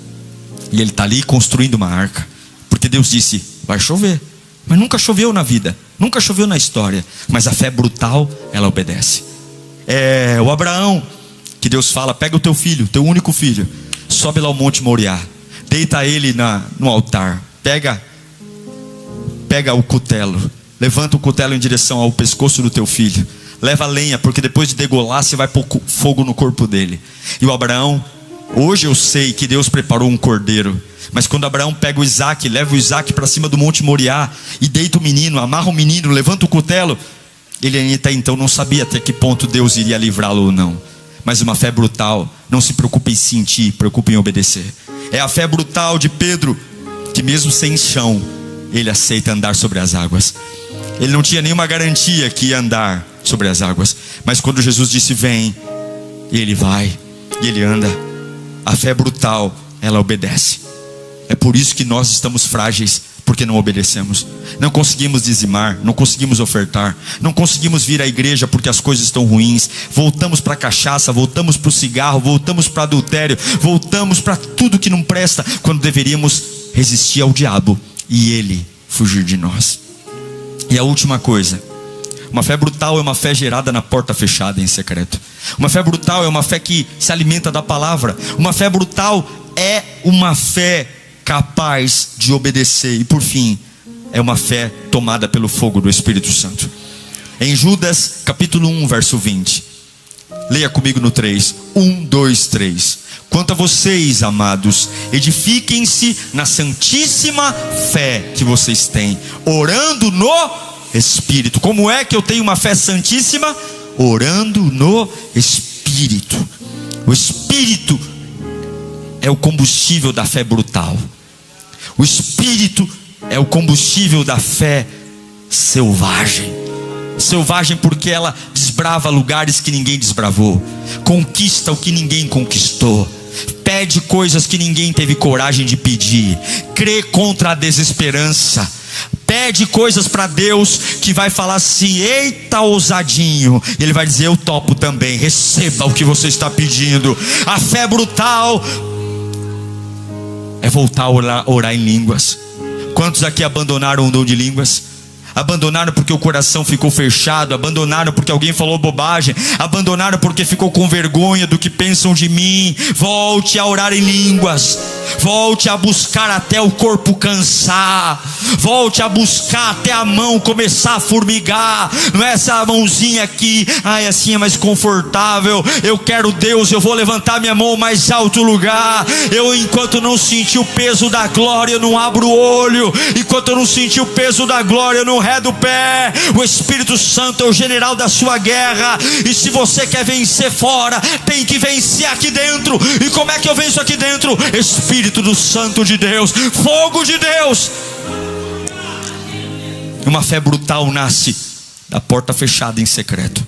E ele está ali construindo uma arca, porque Deus disse, vai chover. Mas nunca choveu na vida, nunca choveu na história. Mas a fé brutal, ela obedece. É o Abraão, que Deus fala, pega o teu filho, teu único filho, sobe lá ao Monte Moriá, deita ele no altar, pega o cutelo, levanta o cutelo em direção ao pescoço do teu filho, leva lenha, porque depois de degolar, você vai pôr fogo no corpo dele. E o Abraão, hoje eu sei que Deus preparou um cordeiro, mas quando Abraão pega o Isaac, leva o Isaac para cima do Monte Moriá e deita o menino, amarra o menino, levanta o cutelo, ele até então não sabia até que ponto Deus iria livrá-lo ou não. Mas uma fé brutal não se preocupa em sentir, preocupa em obedecer. É a fé brutal de Pedro, que mesmo sem chão, ele aceita andar sobre as águas. Ele não tinha nenhuma garantia que ia andar sobre as águas, mas quando Jesus disse vem, ele vai e ele anda. A fé brutal, ela obedece. É por isso que nós estamos frágeis, porque não obedecemos. Não conseguimos dizimar, não conseguimos ofertar, não conseguimos vir à igreja porque as coisas estão ruins. Voltamos para a cachaça, voltamos para o cigarro, voltamos para o adultério, voltamos para tudo que não presta, quando deveríamos resistir ao diabo e ele fugir de nós. E a última coisa, uma fé brutal é uma fé gerada na porta fechada em secreto. Uma fé brutal é uma fé que se alimenta da palavra. Uma fé brutal é uma fé capaz de obedecer. E por fim, é uma fé tomada pelo fogo do Espírito Santo. Em Judas capítulo 1, verso 20, leia comigo no 3, 1, 2, 3. Quanto a vocês, amados, edifiquem-se na santíssima fé que vocês têm, orando no Espírito. Como é que eu tenho uma fé santíssima? Orando no Espírito. O Espírito é o combustível da fé brutal. O Espírito é o combustível da fé selvagem. Selvagem porque ela desbrava lugares que ninguém desbravou, conquista o que ninguém conquistou, pede coisas que ninguém teve coragem de pedir, crê contra a desesperança, pede coisas para Deus que vai falar assim, eita ousadinho, e Ele vai dizer, eu topo também, receba o que você está pedindo. A fé brutal é voltar a orar em línguas. Quantos aqui abandonaram o dom de línguas? Abandonaram porque o coração ficou fechado, abandonaram porque alguém falou bobagem, abandonaram porque ficou com vergonha do que pensam de mim. Volte a orar em línguas, volte a buscar até o corpo cansar, volte a buscar até a mão começar a formigar. Não é essa mãozinha aqui, assim é mais confortável, eu quero Deus, eu vou levantar minha mão ao mais alto lugar. Eu, enquanto não sentir o peso da glória, eu não abro o olho. Enquanto eu não sentir o peso da glória, eu não redo o pé. O Espírito Santo é o general da sua guerra, e se você quer vencer fora, tem que vencer aqui dentro. E como é que eu venço aqui dentro? Espírito do Santo de Deus, fogo de Deus. Uma fé brutal nasce da porta fechada em secreto,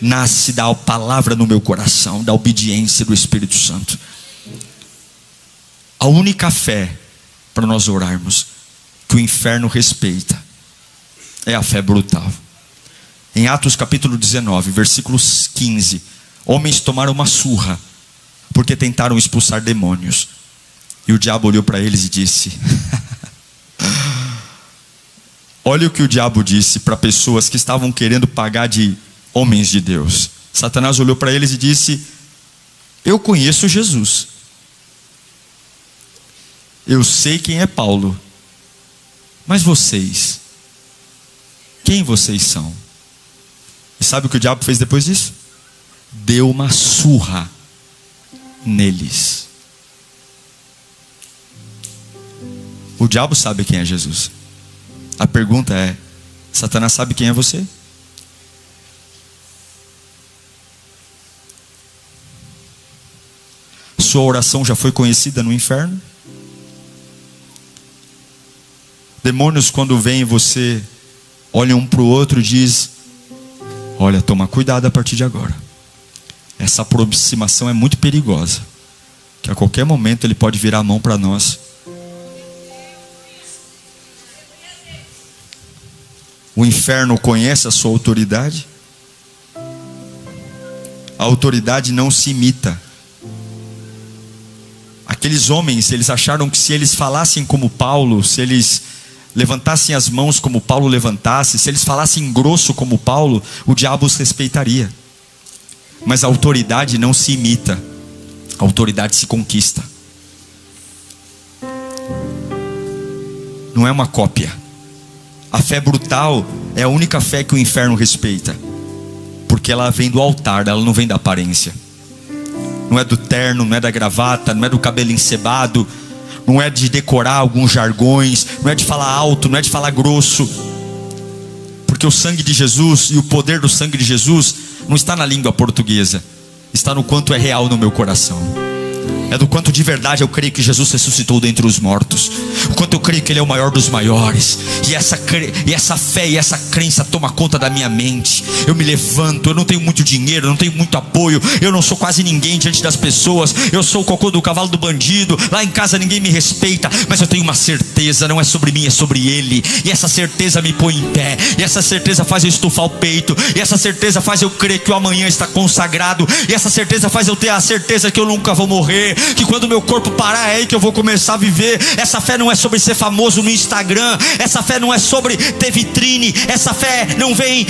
nasce da palavra no meu coração, da obediência do Espírito Santo. A única fé para nós orarmos que o inferno respeita é a fé brutal. Em Atos capítulo 19, versículos 15, homens tomaram uma surra porque tentaram expulsar demônios. E o diabo olhou para eles e disse: olha o que o diabo disse para pessoas que estavam querendo pagar de homens de Deus. Satanás olhou para eles e disse: eu conheço Jesus, eu sei quem é Paulo, mas vocês, quem vocês são? E sabe o que o diabo fez depois disso? Deu uma surra neles. O diabo sabe quem é Jesus. A pergunta é: Satanás sabe quem é você? Sua oração já foi conhecida no inferno? Demônios, quando veem você, olham um para o outro e dizem: olha, toma cuidado a partir de agora. Essa aproximação é muito perigosa, que a qualquer momento ele pode virar a mão para nós. O inferno conhece a sua autoridade. A autoridade não se imita. Aqueles homens, eles acharam que se eles falassem como Paulo, se eles levantassem as mãos como Paulo levantasse, se eles falassem grosso como Paulo, o diabo os respeitaria. Mas a autoridade não se imita, a autoridade se conquista. Não é uma cópia. A fé brutal é a única fé que o inferno respeita, porque ela vem do altar, ela não vem da aparência. Não é do terno, não é da gravata, não é do cabelo encebado, não é de decorar alguns jargões, não é de falar alto, não é de falar grosso. Porque o sangue de Jesus e o poder do sangue de Jesus não está na língua portuguesa, está no quanto é real no meu coração. É do quanto de verdade eu creio que Jesus ressuscitou dentre os mortos, o quanto eu creio que Ele é o maior dos maiores. E essa fé e essa crença toma conta da minha mente. Eu me levanto, eu não tenho muito dinheiro, eu não tenho muito apoio, eu não sou quase ninguém diante das pessoas, eu sou o cocô do cavalo do bandido, lá em casa ninguém me respeita, mas eu tenho uma certeza, não é sobre mim, é sobre Ele. E essa certeza me põe em pé, e essa certeza faz eu estufar o peito, e essa certeza faz eu crer que o amanhã está consagrado, e essa certeza faz eu ter a certeza que eu nunca vou morrer, que quando meu corpo parar é aí que eu vou começar a viver. Essa fé não é sobre ser famoso no Instagram, essa fé não é sobre ter vitrine, essa fé não vem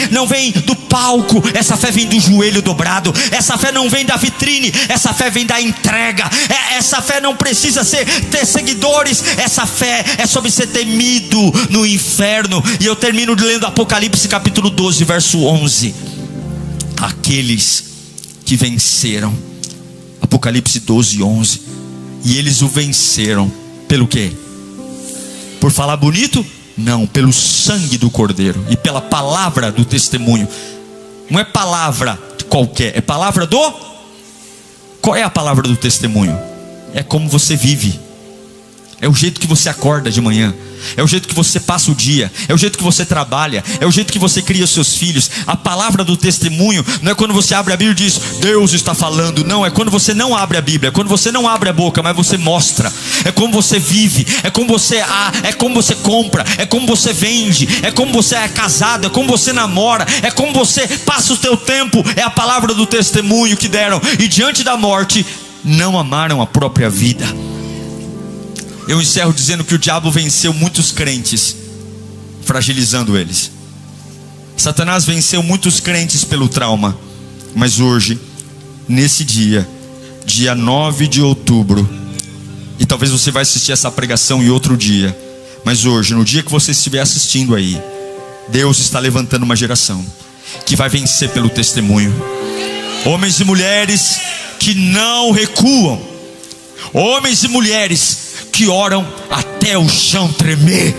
do palco, essa fé vem do joelho dobrado, essa fé não vem da vitrine, essa fé vem da entrega. Essa fé não precisa ter seguidores, essa fé é sobre ser temido no inferno. E eu termino lendo Apocalipse capítulo 12 verso 11. Aqueles que venceram, Apocalipse 12, 11. E eles o venceram pelo quê? Por falar bonito? Não, pelo sangue do Cordeiro e pela palavra do testemunho. Não é palavra qualquer, é palavra do... Qual é a palavra do testemunho? É como você vive, é o jeito que você acorda de manhã, é o jeito que você passa o dia, é o jeito que você trabalha, é o jeito que você cria os seus filhos. A palavra do testemunho não é quando você abre a Bíblia e diz Deus está falando. Não, é quando você não abre a Bíblia, é quando você não abre a boca, mas você mostra. É como você vive, é como você compra, é como você vende, é como você é casado, é como você namora, é como você passa o teu tempo. É a palavra do testemunho que deram, e diante da morte não amaram a própria vida. Eu encerro dizendo que o diabo venceu muitos crentes, fragilizando eles. Satanás venceu muitos crentes pelo trauma. Mas hoje, nesse dia 9 de outubro, e talvez você vai assistir essa pregação em outro dia, mas hoje, no dia que você estiver assistindo aí, Deus está levantando uma geração que vai vencer pelo testemunho. Homens e mulheres que não recuam, homens e mulheres que oram até o chão tremer,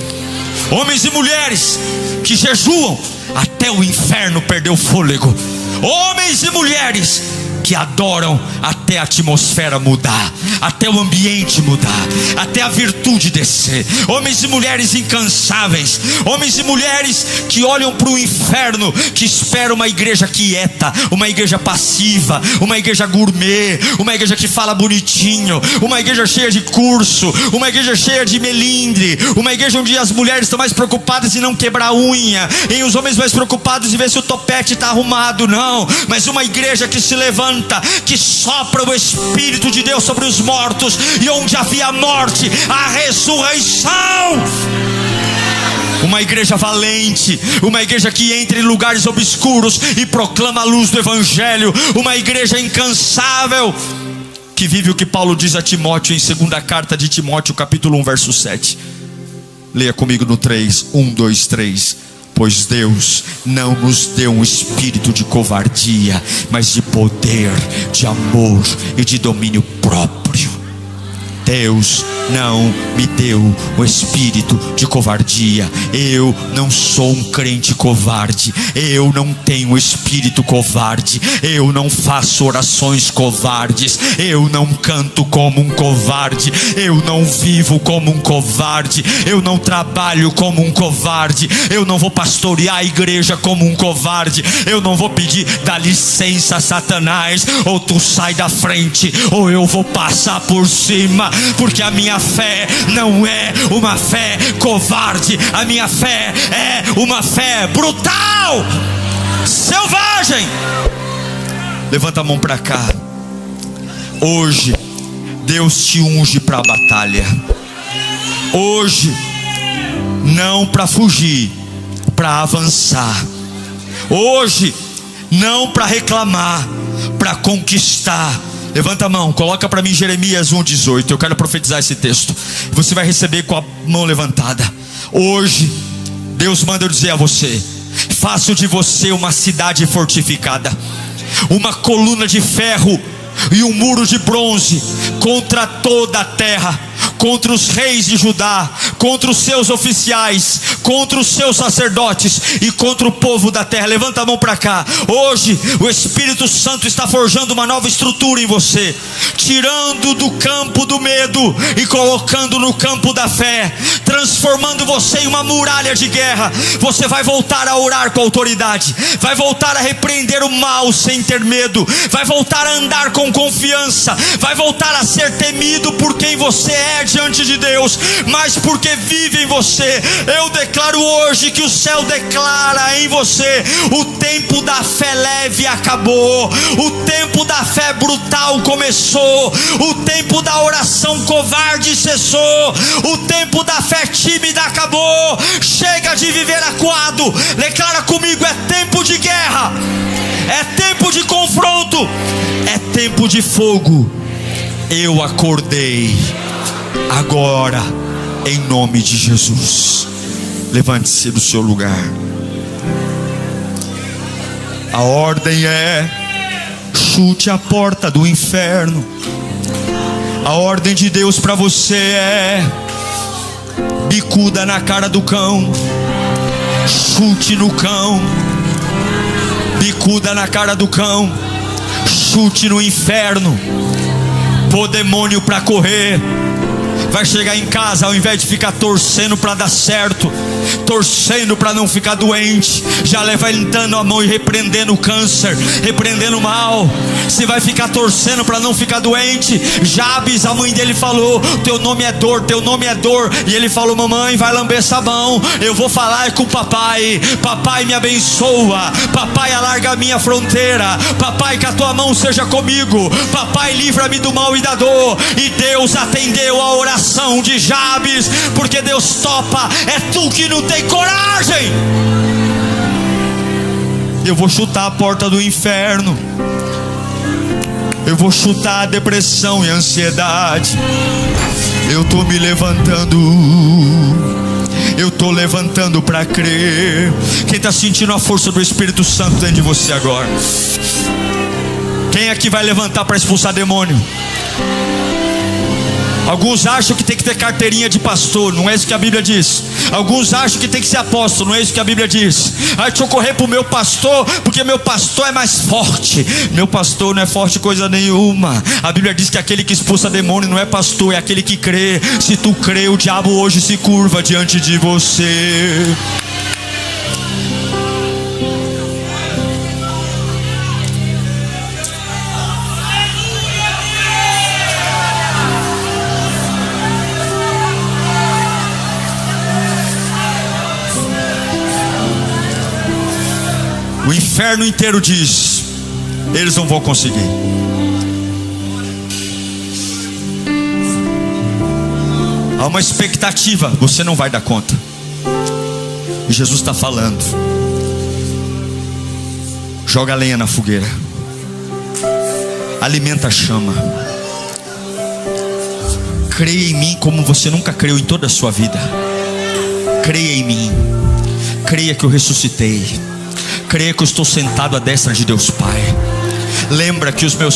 homens e mulheres que jejuam até o inferno perder o fôlego, homens e mulheres que adoram até a atmosfera mudar, até o ambiente mudar, até a virtude descer. Homens e mulheres incansáveis, homens e mulheres que olham para o inferno, que esperam uma igreja quieta, uma igreja passiva, uma igreja gourmet, uma igreja que fala bonitinho, uma igreja cheia de curso, uma igreja cheia de melindre, uma igreja onde as mulheres estão mais preocupadas em não quebrar a unha, e os homens mais preocupados em ver se o topete está arrumado. Não, mas uma igreja que se levanta santa, que sopra o Espírito de Deus sobre os mortos, e onde havia morte, a ressurreição. Uma igreja valente, uma igreja que entra em lugares obscuros e proclama a luz do Evangelho, uma igreja incansável, que vive o que Paulo diz a Timóteo em 2ª carta de Timóteo, capítulo 1, verso 7. Leia comigo no 3, 1, 2, 3. Pois Deus não nos deu um espírito de covardia, mas de poder, de amor e de domínio próprio. Deus não me deu o espírito de covardia. Eu não sou um crente covarde. Eu não tenho espírito covarde. Eu não faço orações covardes. Eu não canto como um covarde. Eu não vivo como um covarde. Eu não trabalho como um covarde. Eu não vou pastorear a igreja como um covarde. Eu não vou pedir, dá licença, Satanás, ou tu sai da frente, ou eu vou passar por cima. Porque a minha fé não é uma fé covarde. A minha fé é uma fé brutal, selvagem. Levanta a mão para cá. Hoje Deus te unge para a batalha. Hoje não para fugir, para avançar. Hoje não para reclamar, para conquistar. Levanta a mão, coloca para mim Jeremias 1,18. Eu quero profetizar esse texto. Você vai receber com a mão levantada. Hoje Deus manda eu dizer a você: faço de você uma cidade fortificada, uma coluna de ferro e um muro de bronze contra toda a terra, contra os reis de Judá, contra os seus oficiais, contra os seus sacerdotes e contra o povo da terra. Levanta a mão para cá. Hoje o Espírito Santo está forjando uma nova estrutura em você, tirando do campo do medo e colocando no campo da fé, transformando você em uma muralha de guerra. Você vai voltar a orar com autoridade, vai voltar a repreender o mal sem ter medo, vai voltar a andar com confiança, vai voltar a ser temido por quem você é diante de Deus, mas porque vive em você. Eu declaro hoje que o céu declara em você: o tempo da fé leve acabou, o tempo da fé brutal começou, o tempo da oração covarde cessou, o tempo da fé tímida acabou. Chega de viver acuado. Declara comigo: é tempo de guerra, é tempo de confronto, é tempo de fogo. Eu acordei agora, em nome de Jesus. Levante-se do seu lugar. A ordem é: chute a porta do inferno. A ordem de Deus para você é: bicuda na cara do cão, chute no cão, bicuda na cara do cão, chute no inferno. Pô demônio para correr. Vai chegar em casa, ao invés de ficar torcendo para dar certo, torcendo para não ficar doente, já levantando a mão e repreendendo o câncer, repreendendo o mal. Você vai ficar torcendo para não ficar doente. Jabes, a mãe dele falou: teu nome é dor, teu nome é dor. E ele falou: mamãe, vai lamber sabão. Eu vou falar com o papai. Papai, me abençoa. Papai, alarga a minha fronteira. Papai, que a tua mão seja comigo. Papai, livra-me do mal e da dor. E Deus atendeu a oração de Jabes, porque Deus topa. É tu que não tem coragem. Eu vou chutar a porta do inferno. Eu vou chutar a depressão e a ansiedade. Eu estou me levantando. Eu estou levantando para crer. Quem está sentindo a força do Espírito Santo dentro de você agora? Quem aqui vai levantar para expulsar demônio? Alguns acham que tem que ter carteirinha de pastor, não é isso que a Bíblia diz. Alguns acham que tem que ser apóstolo, não é isso que a Bíblia diz. Deixa eu correr para o meu pastor, porque meu pastor é mais forte. Meu pastor não é forte coisa nenhuma. A Bíblia diz que aquele que expulsa demônio não é pastor, é aquele que crê. Se tu crê, o diabo hoje se curva diante de você. O inferno inteiro diz: Eles não vão conseguir. Há uma expectativa, você não vai dar conta. E Jesus está falando: joga a lenha na fogueira, alimenta a chama, creia em mim como você nunca creu em toda a sua vida. Creia em mim, creia que eu ressuscitei, creia que eu estou sentado à destra de Deus Pai. Lembra que os meus